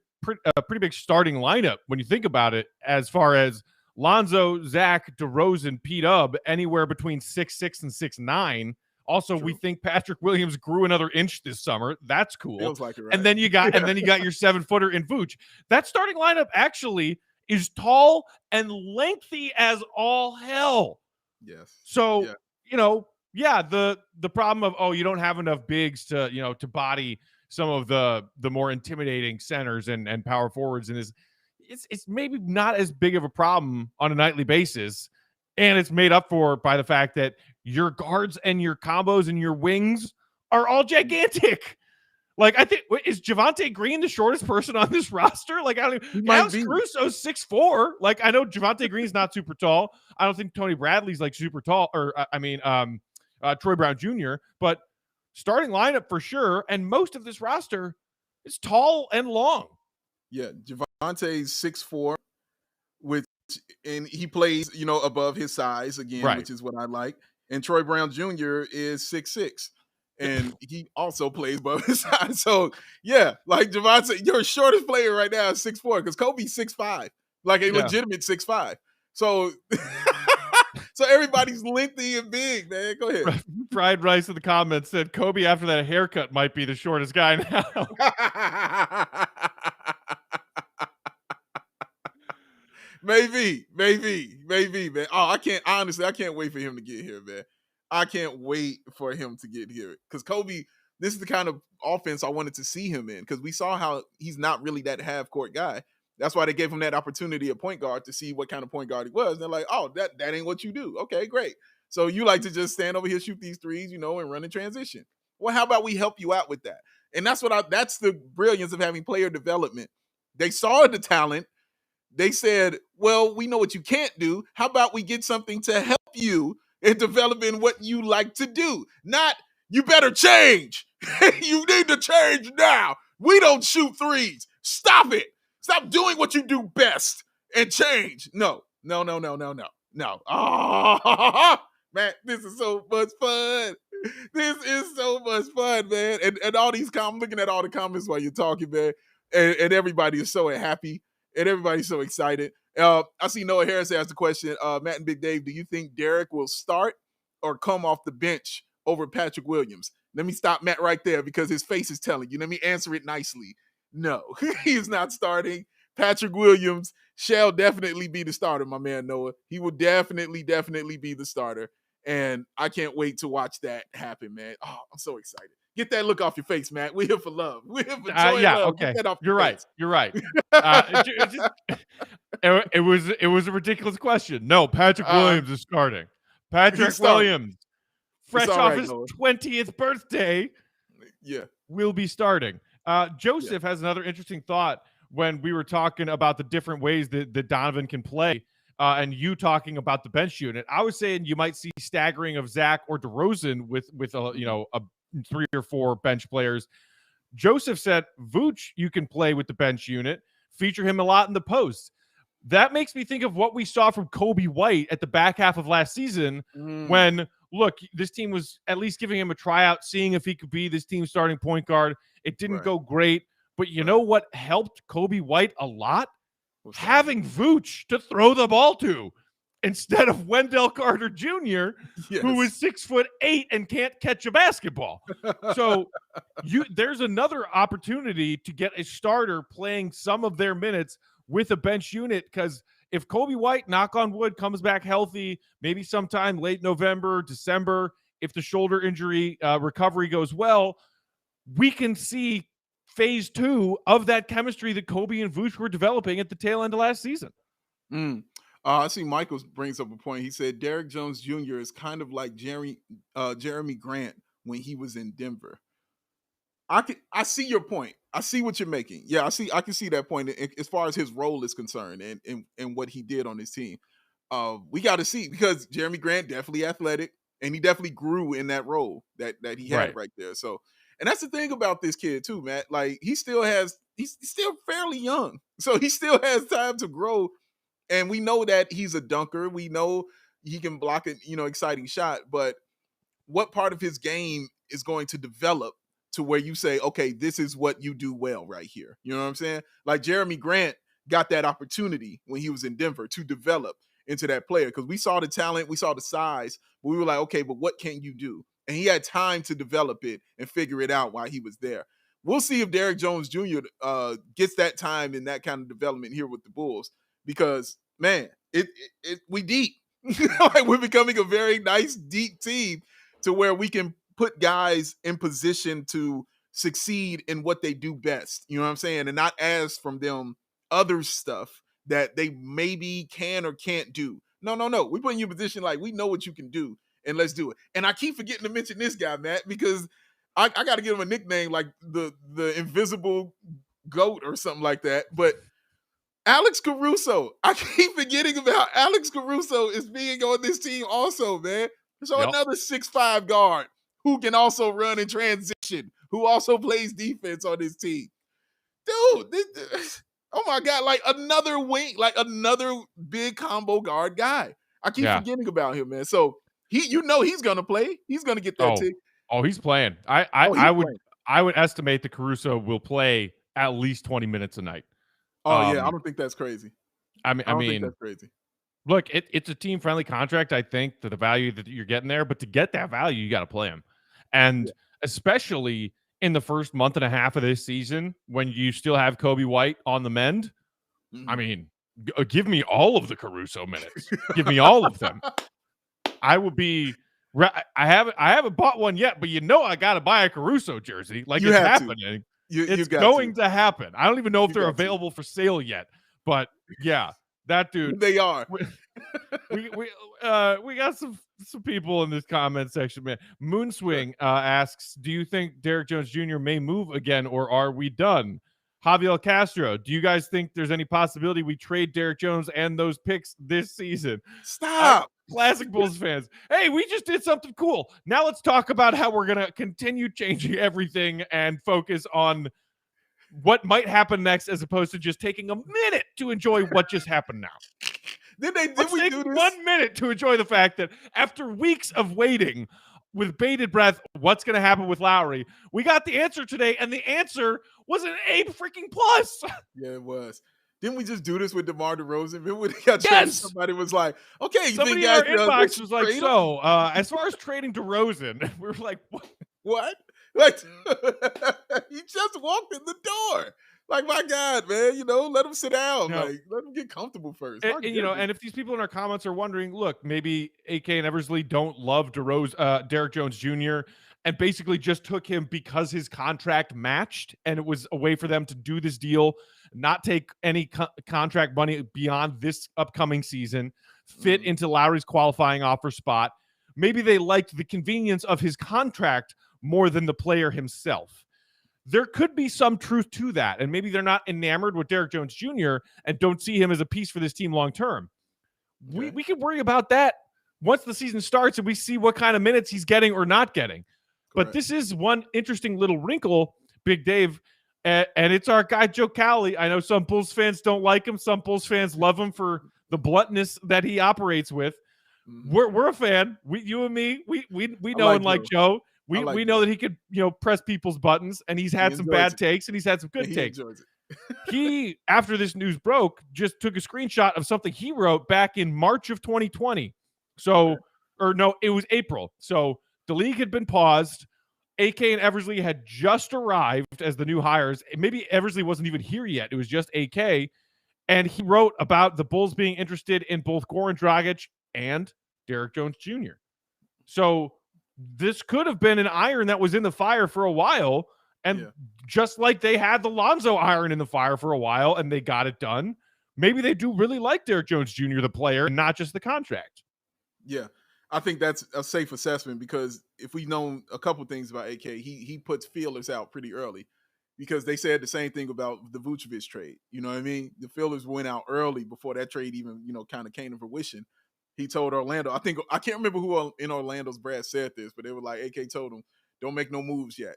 a pretty big starting lineup when you think about it, as far as Lonzo, Zach, DeRozan, P-Dub, anywhere between 6'6" and 6'9". Also, we think Patrick Williams grew another inch this summer. That's cool. Feels like it, right? And then you got your 7-footer in Vooch. That starting lineup actually is tall and lengthy as all hell. Yes. So, the problem of you don't have enough bigs to body some of the more intimidating centers and power forwards, and it's maybe not as big of a problem on a nightly basis. And it's made up for by the fact that your guards and your combos and your wings are all gigantic. Like, I think, is Javonte Green the shortest person on this roster? Like, I don't even, Alex Caruso's 6'4". Like, I know Javonte Green's not super tall. I don't think Tony Bradley's like super tall, or Troy Brown Jr., but starting lineup for sure. And most of this roster is tall and long. Yeah, Javonte's 6'4", and he plays, above his size again, right, which is what I like. And Troy Brown Jr. is 6'6", and he also plays above his size. So yeah, like Javonte, your shortest player right now is 6'4", because Kobe's 6'5", like a legitimate 6'5". So so everybody's lengthy and big, man. Go ahead. Fried Rice in the comments said Kobe after that haircut might be the shortest guy now. Maybe, man. Oh, I can't wait for him to get here, man. I can't wait for him to get here, because Kobe, this is the kind of offense I wanted to see him in, because we saw how he's not really that half-court guy. That's why they gave him that opportunity at point guard to see what kind of point guard he was. And they're like, oh, that ain't what you do. Okay, great. So you like to just stand over here, shoot these threes, and run in transition. Well, how about we help you out with that? And that's the brilliance of having player development. They saw the talent. They said, well, we know what you can't do. How about we get something to help you in developing what you like to do? Not, you better change. You need to change now. We don't shoot threes. Stop it. Stop doing what you do best and change. No. Oh, man, this is so much fun. This is so much fun, man. And all these comments, looking at all the comments while you're talking, man, and everybody is so happy. And everybody's so excited. I see Noah Harris asked the question, Matt and Big Dave, do you think Derrick will start or come off the bench over Patrick Williams? Let me stop Matt right there, because his face is telling you. Let me answer it nicely. No, he is not starting. Patrick Williams shall definitely be the starter, my man Noah. He will definitely be the starter. And I can't wait to watch that happen, man. Oh, I'm so excited. Get that look off your face, Matt. We're here for love. We're here for joy and love. Okay. You're right. It was a ridiculous question. No, Patrick Williams is starting. Patrick Williams, fresh off his 20th birthday, will be starting. Joseph has another interesting thought when we were talking about the different ways that Donovan can play, and you talking about the bench unit. I was saying you might see staggering of Zach or DeRozan with a 3 or 4 bench players. Joseph said Vooch you can play with the bench unit, feature him a lot in the post. That makes me think of what we saw from Kobe White at the back half of last season, when, look, this team was at least giving him a tryout, seeing if he could be this team's starting point guard. It didn't go great, but you know what helped Kobe White a lot? Having Vooch to throw the ball to, instead of Wendell Carter Jr., who is 6'8" and can't catch a basketball. So there's another opportunity to get a starter playing some of their minutes with a bench unit, because if Kobe White, knock on wood, comes back healthy, maybe sometime late November, December, if the shoulder injury recovery goes well, we can see phase 2 of that chemistry that Kobe and Vooch were developing at the tail end of last season. I see Michael brings up a point. He said Derrick Jones Jr. is kind of like Jeremy Grant when he was in Denver. I see your point. I see what you're making. Yeah, I can see that point as far as his role is concerned and what he did on his team. We got to see, because Jeremy Grant definitely athletic, and he definitely grew in that role that he had right there. So, and that's the thing about this kid too, Matt. Like, he's still fairly young, so he still has time to grow. And we know that he's a dunker. We know he can block an exciting shot. But what part of his game is going to develop to where you say, okay, this is what you do well right here? You know what I'm saying? Like, Jeremy Grant got that opportunity when he was in Denver to develop into that player, because we saw the talent, we saw the size, but we were like, okay, but what can you do? And he had time to develop it and figure it out while he was there. We'll see if Derrick Jones Jr. Gets that time and that kind of development here with the Bulls. Because, man, we deep. Like, we're becoming a very nice, deep team to where we can put guys in position to succeed in what they do best. You know what I'm saying? And not ask from them other stuff that they maybe can or can't do. No. We're putting you in a position like, we know what you can do, and let's do it. And I keep forgetting to mention this guy, Matt, because I got to give him a nickname like the invisible goat or something like that. But Alex Caruso, I keep forgetting about Alex Caruso is being on this team also, man. So another 6'5" guard who can also run in transition, who also plays defense on this team. Dude, oh my God, like another wing, like another big combo guard guy. I keep forgetting about him, man. So he's gonna play. He's gonna get that tick. Oh, he's playing. I would estimate that Caruso will play at least 20 minutes a night. Oh yeah, I don't think that's crazy. I mean, think that's crazy. Look, it's a team-friendly contract, I think, to the value that you're getting there. But to get that value, you got to play him. And especially in the first month and a half of this season, when you still have Kobe White on the mend, I mean, give me all of the Caruso minutes. Give me all of them. I would be – I haven't bought one yet, but I got to buy a Caruso jersey. Like, it's happening. It's going to happen. I don't even know if they're available for sale yet. But, yeah. That dude, they are. We got some people in this comment section, man. Moonswing asks, do you think Derrick Jones Jr. may move again, or are we done? Javier Castro, do you guys think there's any possibility we trade Derrick Jones and those picks this season? Stop. Classic Bulls fans. Hey, we just did something cool. Now let's talk about how we're gonna continue changing everything and focus on what might happen next, as opposed to just taking a minute to enjoy what just happened now. Did we do this? 1 minute to enjoy the fact that after weeks of waiting with bated breath, what's going to happen with Lauri? We got the answer today, and the answer was an A freaking plus. Yeah, it was. Didn't we just do this with DeMar DeRozan? Remember when he got traded? Somebody was like, okay, somebody in our inbox was like, so as far as trading DeRozan, we were like, what? Like, he just walked in the door. Like, my God, man, let him sit down. No. Like, let him get comfortable first. And if these people in our comments are wondering, look, maybe AK and Eversley don't love Derrick Jones Jr. and basically just took him because his contract matched, and it was a way for them to do this deal, not take any contract money beyond this upcoming season, fit into Lauri's qualifying offer spot. Maybe they liked the convenience of his contract more than the player himself. There could be some truth to that, and maybe they're not enamored with Derrick Jones Jr. and don't see him as a piece for this team long term. Okay. We can worry about that once the season starts and we see what kind of minutes he's getting or not getting. Correct. But this is one interesting little wrinkle, Big Dave, and it's our guy Joe Cowley. I know some Bulls fans don't like him. Some Bulls fans love him for the bluntness that he operates with. We're a fan. You and me, we know and like Joe. We know that he could, press people's buttons, and he's had some bad takes and he's had some good takes. He, after this news broke, just took a screenshot of something he wrote back in March of 2020. So, or no, it was April. So the league had been paused. AK and Eversley had just arrived as the new hires. Maybe Eversley wasn't even here yet. It was just AK. And he wrote about the Bulls being interested in both Goran Dragic and Derrick Jones Jr. So this could have been an iron that was in the fire for a while. And just like they had the Lonzo iron in the fire for a while and they got it done, maybe they do really like Derrick Jones Jr., the player, and not just the contract. Yeah, I think that's a safe assessment, because if we know a couple things about AK, he puts feelers out pretty early, because they said the same thing about the Vucevic trade. You know what I mean? The feelers went out early before that trade even, kind of came to fruition. He told Orlando, I can't remember who in Orlando's Brad said this, but they were like, AK told him, don't make no moves yet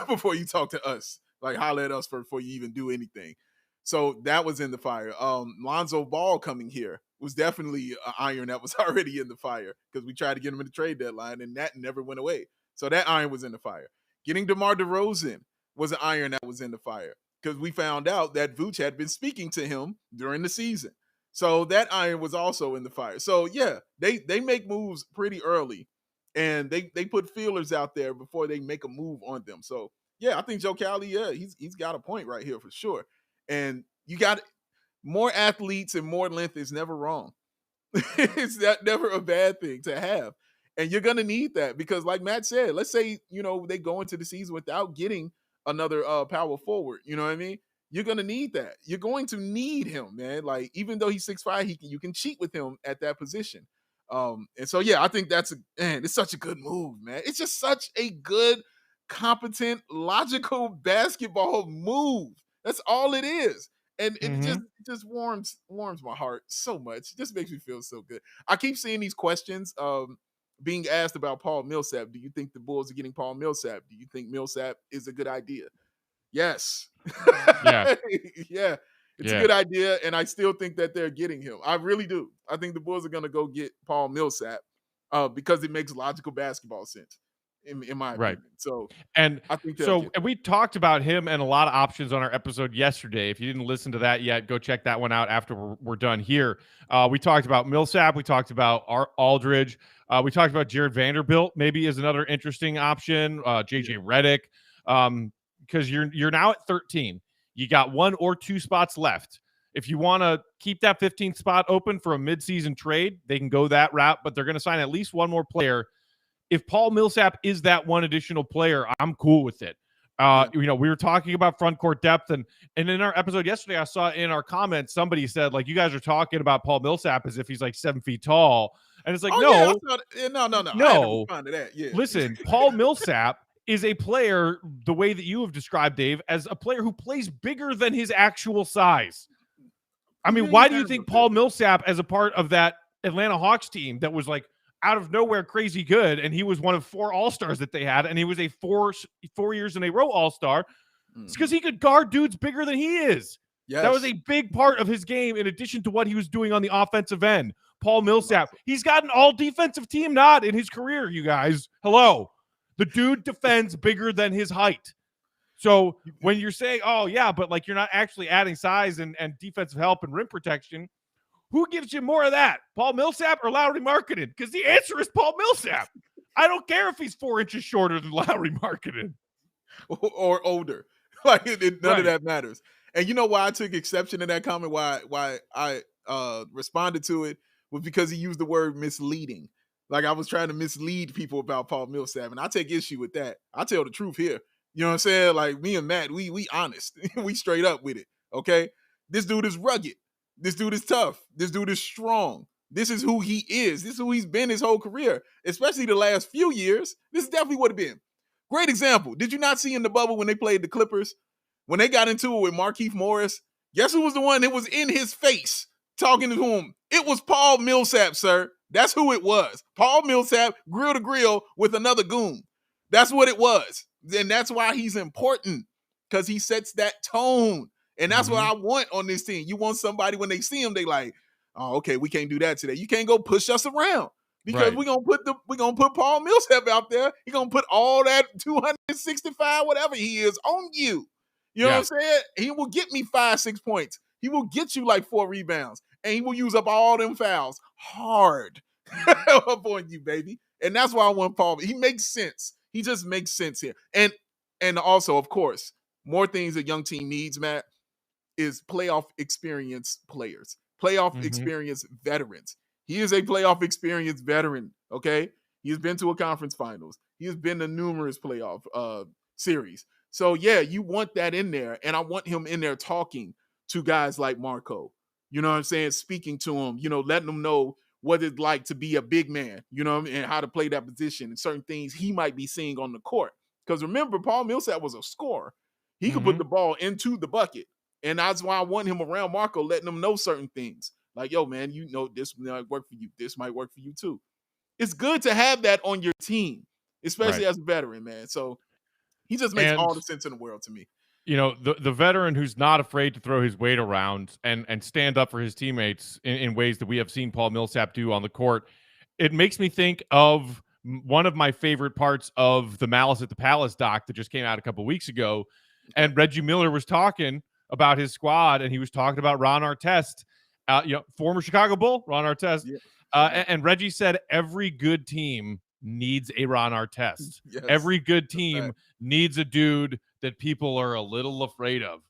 before you talk to us. Like, holler at us before you even do anything. So that was in the fire. Lonzo Ball coming here was definitely an iron that was already in the fire, because we tried to get him in the trade deadline and that never went away. So that iron was in the fire. Getting DeMar DeRozan was an iron that was in the fire, because we found out that Vooch had been speaking to him during the season. So that iron was also in the fire. So yeah, they make moves pretty early, and they put feelers out there before they make a move on them. So yeah, I think Joe Cowley, he's got a point right here for sure. And you got more athletes and more length is never wrong. It's never a bad thing to have. And you're going to need that, because like Matt said, let's say, they go into the season without getting another power forward. You know what I mean? You're going to need that. You're going to need him, man. Like, even though he's 6'5", you can cheat with him at that position. And so, yeah, I think it's such a good move, man. It's just such a good competent, logical basketball move. That's all it is. And it just warms my heart so much. It just makes me feel so good. I keep seeing these questions being asked about Paul Millsap. Do you think the Bulls are getting Paul Millsap? Do you think Millsap is a good idea? Yes. Yeah. Yeah. It's a good idea, and I still think that they're getting him. I really do. I think the Bulls are going to go get Paul Millsap because it makes logical basketball sense, in my opinion. So, and I think so, and we talked about him and a lot of options on our episode yesterday. If you didn't listen to that yet, go check that one out after we're done here. We talked about Millsap. We talked about Aldridge. We talked about Jared Vanderbilt maybe is another interesting option. JJ Redick, because you're now at 13. You got 1 or 2 spots left. If you want to keep that 15th spot open for a midseason trade, they can go that route, but they're going to sign at least one more player. If Paul Millsap is that one additional player, I'm cool with it. We were talking about front court depth, and in our episode yesterday, I saw in our comments, somebody said, like, you guys are talking about Paul Millsap as if he's like 7 feet tall. And it's like, no. I had to respond to that. Yeah. Listen, Paul Millsap is a player, the way that you have described, Dave, as a player who plays bigger than his actual size. I mean, why do you think Paul Millsap, as a part of that Atlanta Hawks team that was like out of nowhere crazy good, and he was one of 4 All-Stars that they had, and he was a 4 years in a row All-Star, it's because he could guard dudes bigger than he is. Yes. That was a big part of his game in addition to what he was doing on the offensive end. Paul Millsap, he's got an all-defensive team nod in his career, you guys. Hello. The dude defends bigger than his height. So when you're saying, oh, yeah, but like you're not actually adding size and defensive help and rim protection, who gives you more of that? Paul Millsap or Lauri Markkanen? Because the answer is Paul Millsap. I don't care if he's 4 inches shorter than Lauri Markkanen. Or older. Like none of that matters. And you know why I took exception to that comment, why I responded to it, was because he used the word misleading. Like I was trying to mislead people about Paul Millsap, and I take issue with that. I tell the truth here. You know what I'm saying? Like me and Matt, we honest. We straight up with it, okay? This dude is rugged. This dude is tough. This dude is strong. This is who he is. This is who he's been his whole career, especially the last few years. This is definitely what it been. Great example. Did you not see in the bubble when they played the Clippers? When they got into it with Markieff Morris, guess who was the one that was in his face talking to him? It was Paul Millsap, sir. That's who it was. Paul Millsap, grill to grill with another goon. That's what it was. And that's why he's important, because he sets that tone. And that's what I want on this team. You want somebody, when they see him, they like, oh, okay, we can't do that today. You can't go push us around, because we're gonna put Paul Millsap out there. He's gonna put all that 265, whatever he is, on you. You know what I'm saying? He will get me 5-6 points. He will get you like 4 rebounds. And he will use up all them fouls hard upon you, baby. And that's why I want Paul. He makes sense. He just makes sense here. And also, of course, more things a young team needs, Matt, is playoff experience players, playoff experience veterans. He is a playoff experience veteran, okay? He has been to a conference finals. He has been to numerous playoff series. So, yeah, you want that in there. And I want him in there talking to guys like Marco. You know what I'm saying? Speaking to him, letting them know what it's like to be a big man, and how to play that position and certain things he might be seeing on the court. Because remember, Paul Millsap was a scorer. He could put the ball into the bucket. And that's why I want him around Marco, letting him know certain things. Like, yo, man, this might work for you. This might work for you too. It's good to have that on your team, especially as a veteran, man. So he just makes all the sense in the world to me. The veteran who's not afraid to throw his weight around and stand up for his teammates in ways that we have seen Paul Millsap do on the court. It makes me think of one of my favorite parts of the Malice at the Palace doc that just came out a couple weeks ago. And Reggie Miller was talking about his squad, and he was talking about Ron Artest, former Chicago Bull, Ron Artest. Yeah. And Reggie said every good team needs a Ron Artest. Yes. Every good team needs a dude that people are a little afraid of.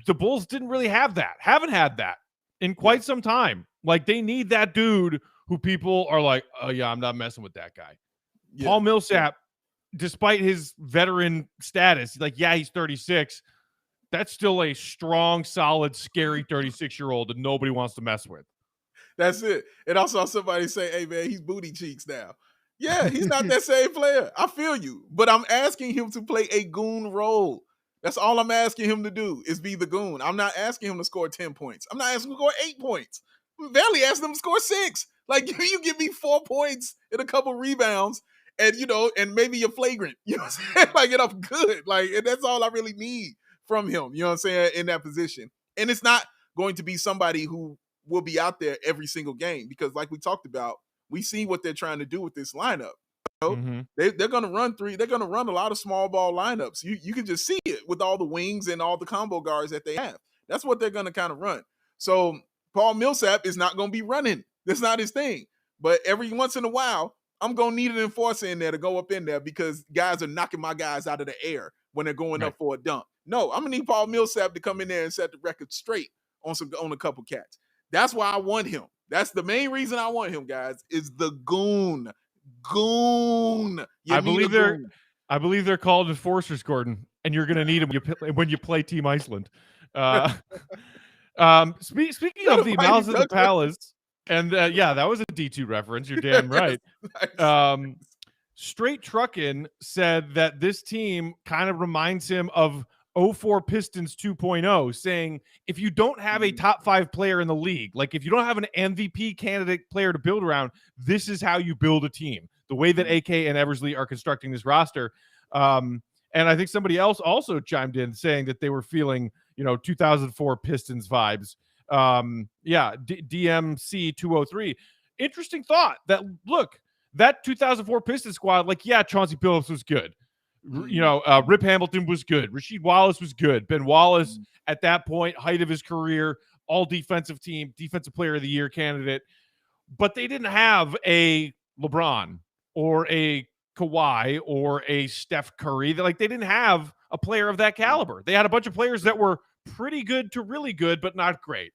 The Bulls didn't really have that. Haven't had that in quite some time. Like, they need that dude who people are like, oh yeah, I'm not messing with that guy. Yeah. Paul Millsap, despite his veteran status, like, yeah, he's 36. That's still a strong, solid, scary 36-year-old that nobody wants to mess with. That's it. And I saw somebody say, hey, man, he's booty cheeks now. Yeah, he's not that same player. I feel you. But I'm asking him to play a goon role. That's all I'm asking him to do is be the goon. I'm not asking him to score 10 points. I'm not asking him to score 8 points. I'm barely asking him to score 6. Like, you give me 4 points and a couple rebounds and, and maybe you're flagrant. You know what I'm saying? Like, and I'm good. Like, and that's all I really need from him, you know what I'm saying, in that position. And it's not going to be somebody who will be out there every single game because like we talked about, we see what they're trying to do with this lineup. They're going to run 3. They're going to run a lot of small ball lineups. You can just see it with all the wings and all the combo guards that they have. That's what they're going to kind of run. So Paul Millsap is not going to be running. That's not his thing. But every once in a while, I'm going to need an enforcer in there to go up in there because guys are knocking my guys out of the air when they're going up for a dunk. No, I'm going to need Paul Millsap to come in there and set the record straight on a couple cats. That's why I want him. That's the main reason I want him, guys, is the goon. Goon. I believe they're called enforcers, Gordon, and you're going to need them when you play Team Iceland. Speaking of the Mouths of the Palace, and that was a D2 reference. You're damn right. Nice. Straight Truckin' said that this team kind of reminds him of 04 Pistons 2.0, saying if you don't have a top 5 player in the league, like if you don't have an MVP candidate player to build around, this is how you build a team. The way that AK and Eversley are constructing this roster. And I think somebody else also chimed in saying that they were feeling, 2004 Pistons vibes. DMC 203. Interesting thought that, look, that 2004 Pistons squad, Chauncey Billups was good. Rip Hamilton was good. Rasheed Wallace was good. Ben Wallace, at that point, height of his career, all defensive team, defensive player of the year candidate. But they didn't have a LeBron or a Kawhi or a Steph Curry. They didn't have a player of that caliber. They had a bunch of players that were pretty good to really good, but not great.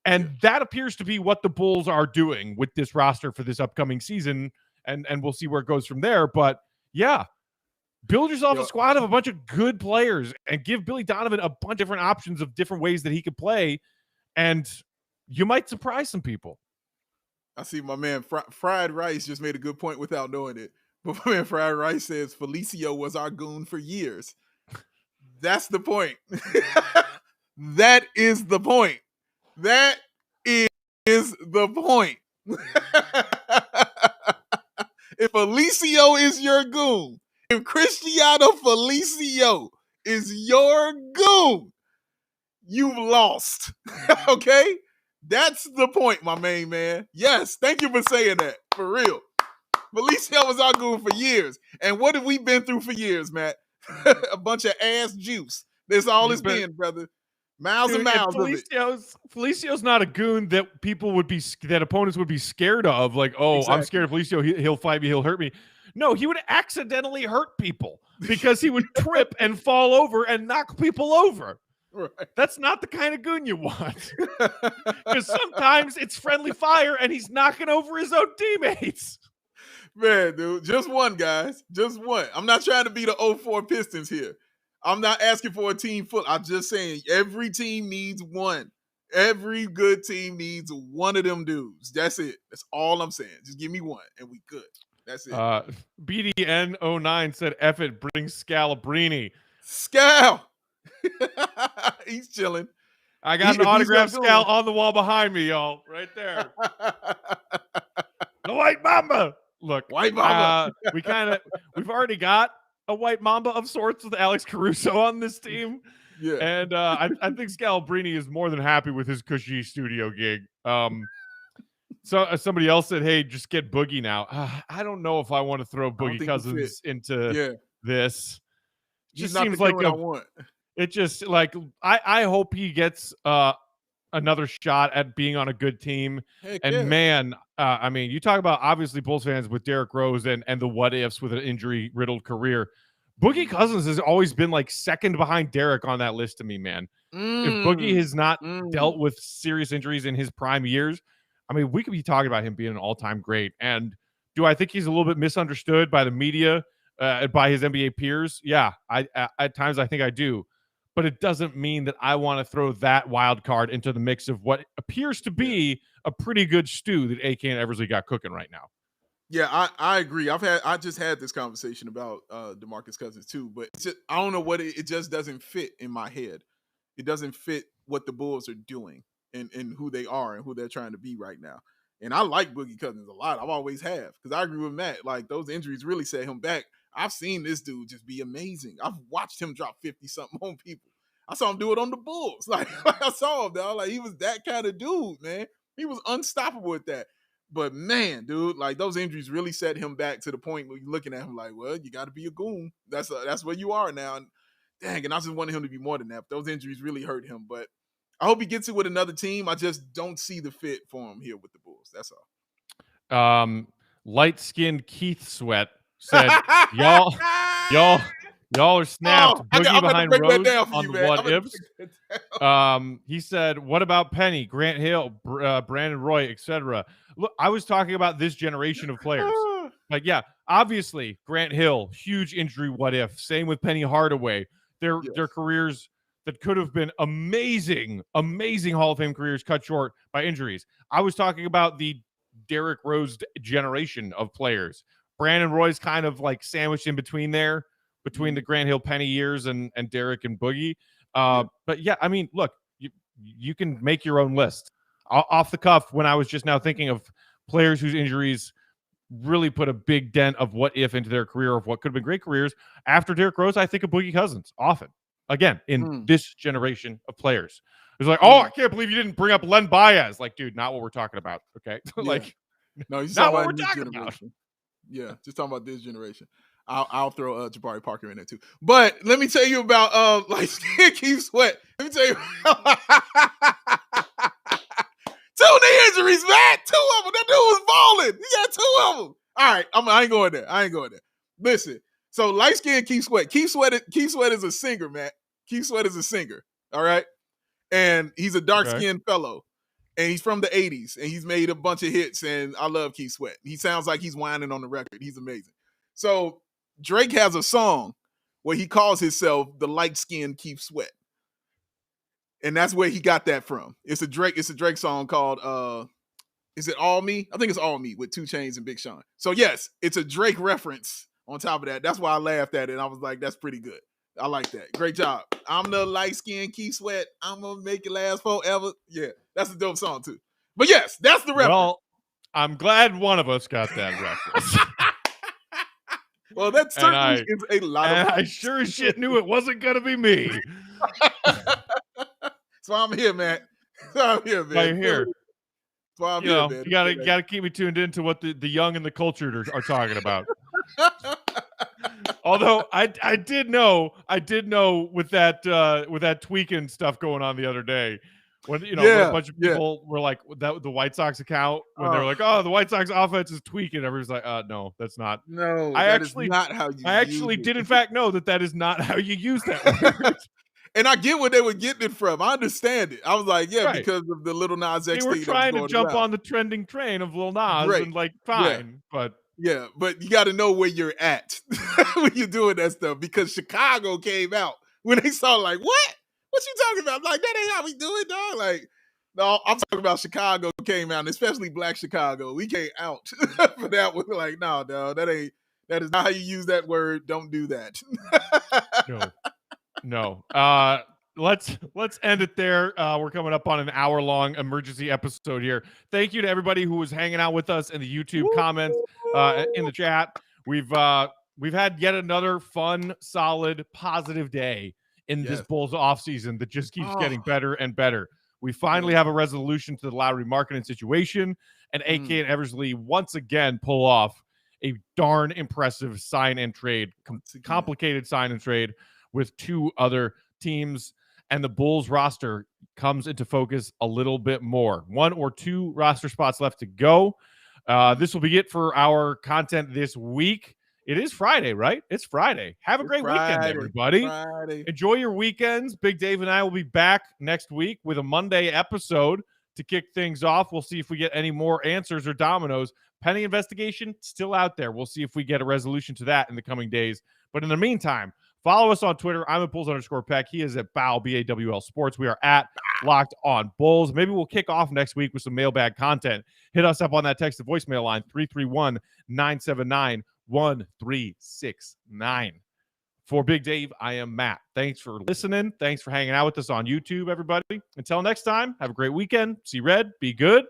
And that appears to be what the Bulls are doing with this roster for this upcoming season. And we'll see where it goes from there. But yeah, build yourself a squad of a bunch of good players and give Billy Donovan a bunch of different options of different ways that he could play. And you might surprise some people. I see my man Fried Rice just made a good point without knowing it. But my man Fried Rice says Felicio was our goon for years. That's the point. That is the point. That is the point. If Felicio is your goon, if Cristiano Felicio is your goon, you've lost. Okay? That's the point, my main man. Yes, thank you for saying that. For real. Felicio was our goon for years. And what have we been through for years, Matt? A bunch of ass juice. That's all it's been, brother. Miles and miles of it. Felicio's not a goon that opponents would be scared of. Like, exactly. I'm scared of Felicio. He'll fight me. He'll hurt me. No, he would accidentally hurt people because he would trip and fall over and knock people over. Right. That's not the kind of goon you want. Because sometimes it's friendly fire and he's knocking over his own teammates. Man, dude, just one, guys. Just one. I'm not trying to be the 04 Pistons here. I'm not asking for a team full. I'm just saying every team needs one. Every good team needs one of them dudes. That's it. That's all I'm saying. Just give me one and we good. That's it. BDN09 said, F it, bring Scalabrini. Scal! He's chilling. I got an autographed Scal on the wall behind me, y'all. Right there. The White Mamba. Look, White Mamba. We've already got a White Mamba of sorts with Alex Caruso on this team. Yeah. And I think Scalabrini is more than happy with his cushy studio gig. So somebody else said, hey, just get Boogie now. I don't know if I want to throw Boogie Cousins into this. Just seems like I want. It just I hope he gets another shot at being on a good team. Man, I mean, you talk about obviously Bulls fans with Derrick Rose and the what ifs with an injury riddled career. Boogie Cousins has always been second behind Derrick on that list to me, man. If Boogie has not dealt with serious injuries in his prime years, I mean, we could be talking about him being an all-time great. And do I think he's a little bit misunderstood by the media, by his NBA peers? Yeah, at times I think I do. But it doesn't mean that I want to throw that wild card into the mix of what appears to be a pretty good stew that AK and Eversley got cooking right now. Yeah, I agree. I just had this conversation about DeMarcus Cousins too, but I don't know what it just doesn't fit in my head. It doesn't fit what the Bulls are doing and who they are and who they're trying to be right now. And I like Boogie Cousins a lot. I've always have, because I agree with Matt. Like, those injuries really set him back. I've seen this dude just be amazing. I've watched him drop 50 something on people. I saw him do it on the Bulls. Like I saw him, dog. Like, he was that kind of dude, man. He was unstoppable at that. But man, dude, like, those injuries really set him back to the point where you're looking at him like, well, you got to be a goon. That's where you are now. And dang, and I just wanted him to be more than that. Those injuries really hurt him. But I hope he gets it with another team. I just don't see the fit for him here with the Bulls. That's all. Light-skinned Keith Sweat said, y'all are snapped. Boogie behind Rose on the what ifs. He said, what about Penny, Grant Hill, Brandon Roy, etc.? Look, I was talking about this generation of players. Like, yeah, obviously Grant Hill, huge injury what if. Same with Penny Hardaway. Their careers that could have been amazing Hall of Fame careers cut short by injuries. I was talking about the Derrick Rose generation of players. Brandon Roy's kind of like sandwiched in between there, between the Grant Hill Penny years and Derrick and Boogie. But yeah, I mean, look, you can make your own list. Off the cuff, when I was just now thinking of players whose injuries really put a big dent of what if into their career, of what could have been great careers. After Derrick Rose, I think of Boogie Cousins often. Again, in this generation of players. It's like, oh, I can't believe you didn't bring up Len Baez. Like, dude, not what we're talking about, okay? Like, no, he's not what talking we're about talking this generation. about. Yeah, just talking about this generation. I'll throw Jabari Parker in there too. But let me tell you about like Keith Sweat. Let me tell you two knee injuries, man. Two of them. That dude was balling. He got two of them. All right, I ain't going there. Listen, so light-skinned Keith Sweat. Keith Sweat is a singer, man. Keith Sweat is a singer. All right, and he's a dark-skinned fellow. And he's from the 80s, and he's made a bunch of hits, and I love Keith Sweat. He sounds like he's whining on the record. He's amazing. So Drake has a song where he calls himself the light-skinned Keith Sweat. And that's where he got that from. It's a Drake song called is it All Me? I think it's All Me with 2 Chainz and Big Sean. So yes, it's a Drake reference on top of that. That's why I laughed at it. I was like, that's pretty good. I like that. Great job. I'm the light-skinned Keith Sweat. I'm going to make it last forever. Yeah, that's a dope song, too. But yes, that's the reference. Well, I'm glad one of us got that reference. Well, that certainly is a lot of... I sure as shit knew it wasn't going to be me. So I'm here, man. I'm here, man. I'm here. So I'm here, man. You gotta keep me tuned into what the young and the cultured are talking about. Although I did know with that tweaking stuff going on the other day, when when a bunch of people were like that the White Sox account when they were like, oh, the White Sox offense is tweaking. Everyone's like, no, that's not. No, I actually not how you. I actually did in fact know that is not how you use that word. And I get where they were getting it from. I understand it. I was like, because of the Lil Nas X. They were trying to jump on the trending train of Lil Nas, and like, fine, but. Yeah, but you got to know where you're at when you're doing that stuff, because Chicago came out when they saw like, what you talking about? Like, that ain't how we do it, dog. Like, no, I'm talking about Chicago came out, and especially Black Chicago. We came out for that one. Like, no, dog, that is not how you use that word. Don't do that. No. Let's end it there. We're coming up on an hour-long emergency episode here. Thank you to everybody who was hanging out with us in the YouTube comments, in the chat. We've had yet another fun, solid, positive day in this Bulls offseason that just keeps getting better and better. We finally have a resolution to the Lauri Markkanen situation, and AK and Eversley once again pull off a darn impressive sign and trade, complicated sign and trade with 2 other teams, and the Bulls roster comes into focus a little bit more. 1 or 2 roster spots left to go. This will be it for our content this week. It is Friday, right? It's Friday. Have a great weekend, everybody. Enjoy your weekends. Big Dave and I will be back next week with a Monday episode to kick things off. We'll see if we get any more answers or dominoes. Penny investigation still out there. We'll see if we get a resolution to that in the coming days. But in the meantime, Follow us on Twitter. I'm at Bulls_Peck. He is at Bow, BAWL Sports. We are at Locked on Bulls. Maybe we'll kick off next week with some mailbag content. Hit us up on that text to voicemail line, 331-979-1369. For Big Dave, I am Matt. Thanks for listening. Thanks for hanging out with us on YouTube, everybody. Until next time, have a great weekend. See red, be good.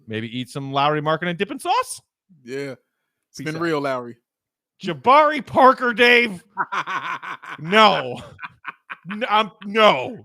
Maybe eat some Lauri Markkanen dipping sauce. Yeah. It's Peace been out. real, Lauri. Jabari Parker, Dave. No. No.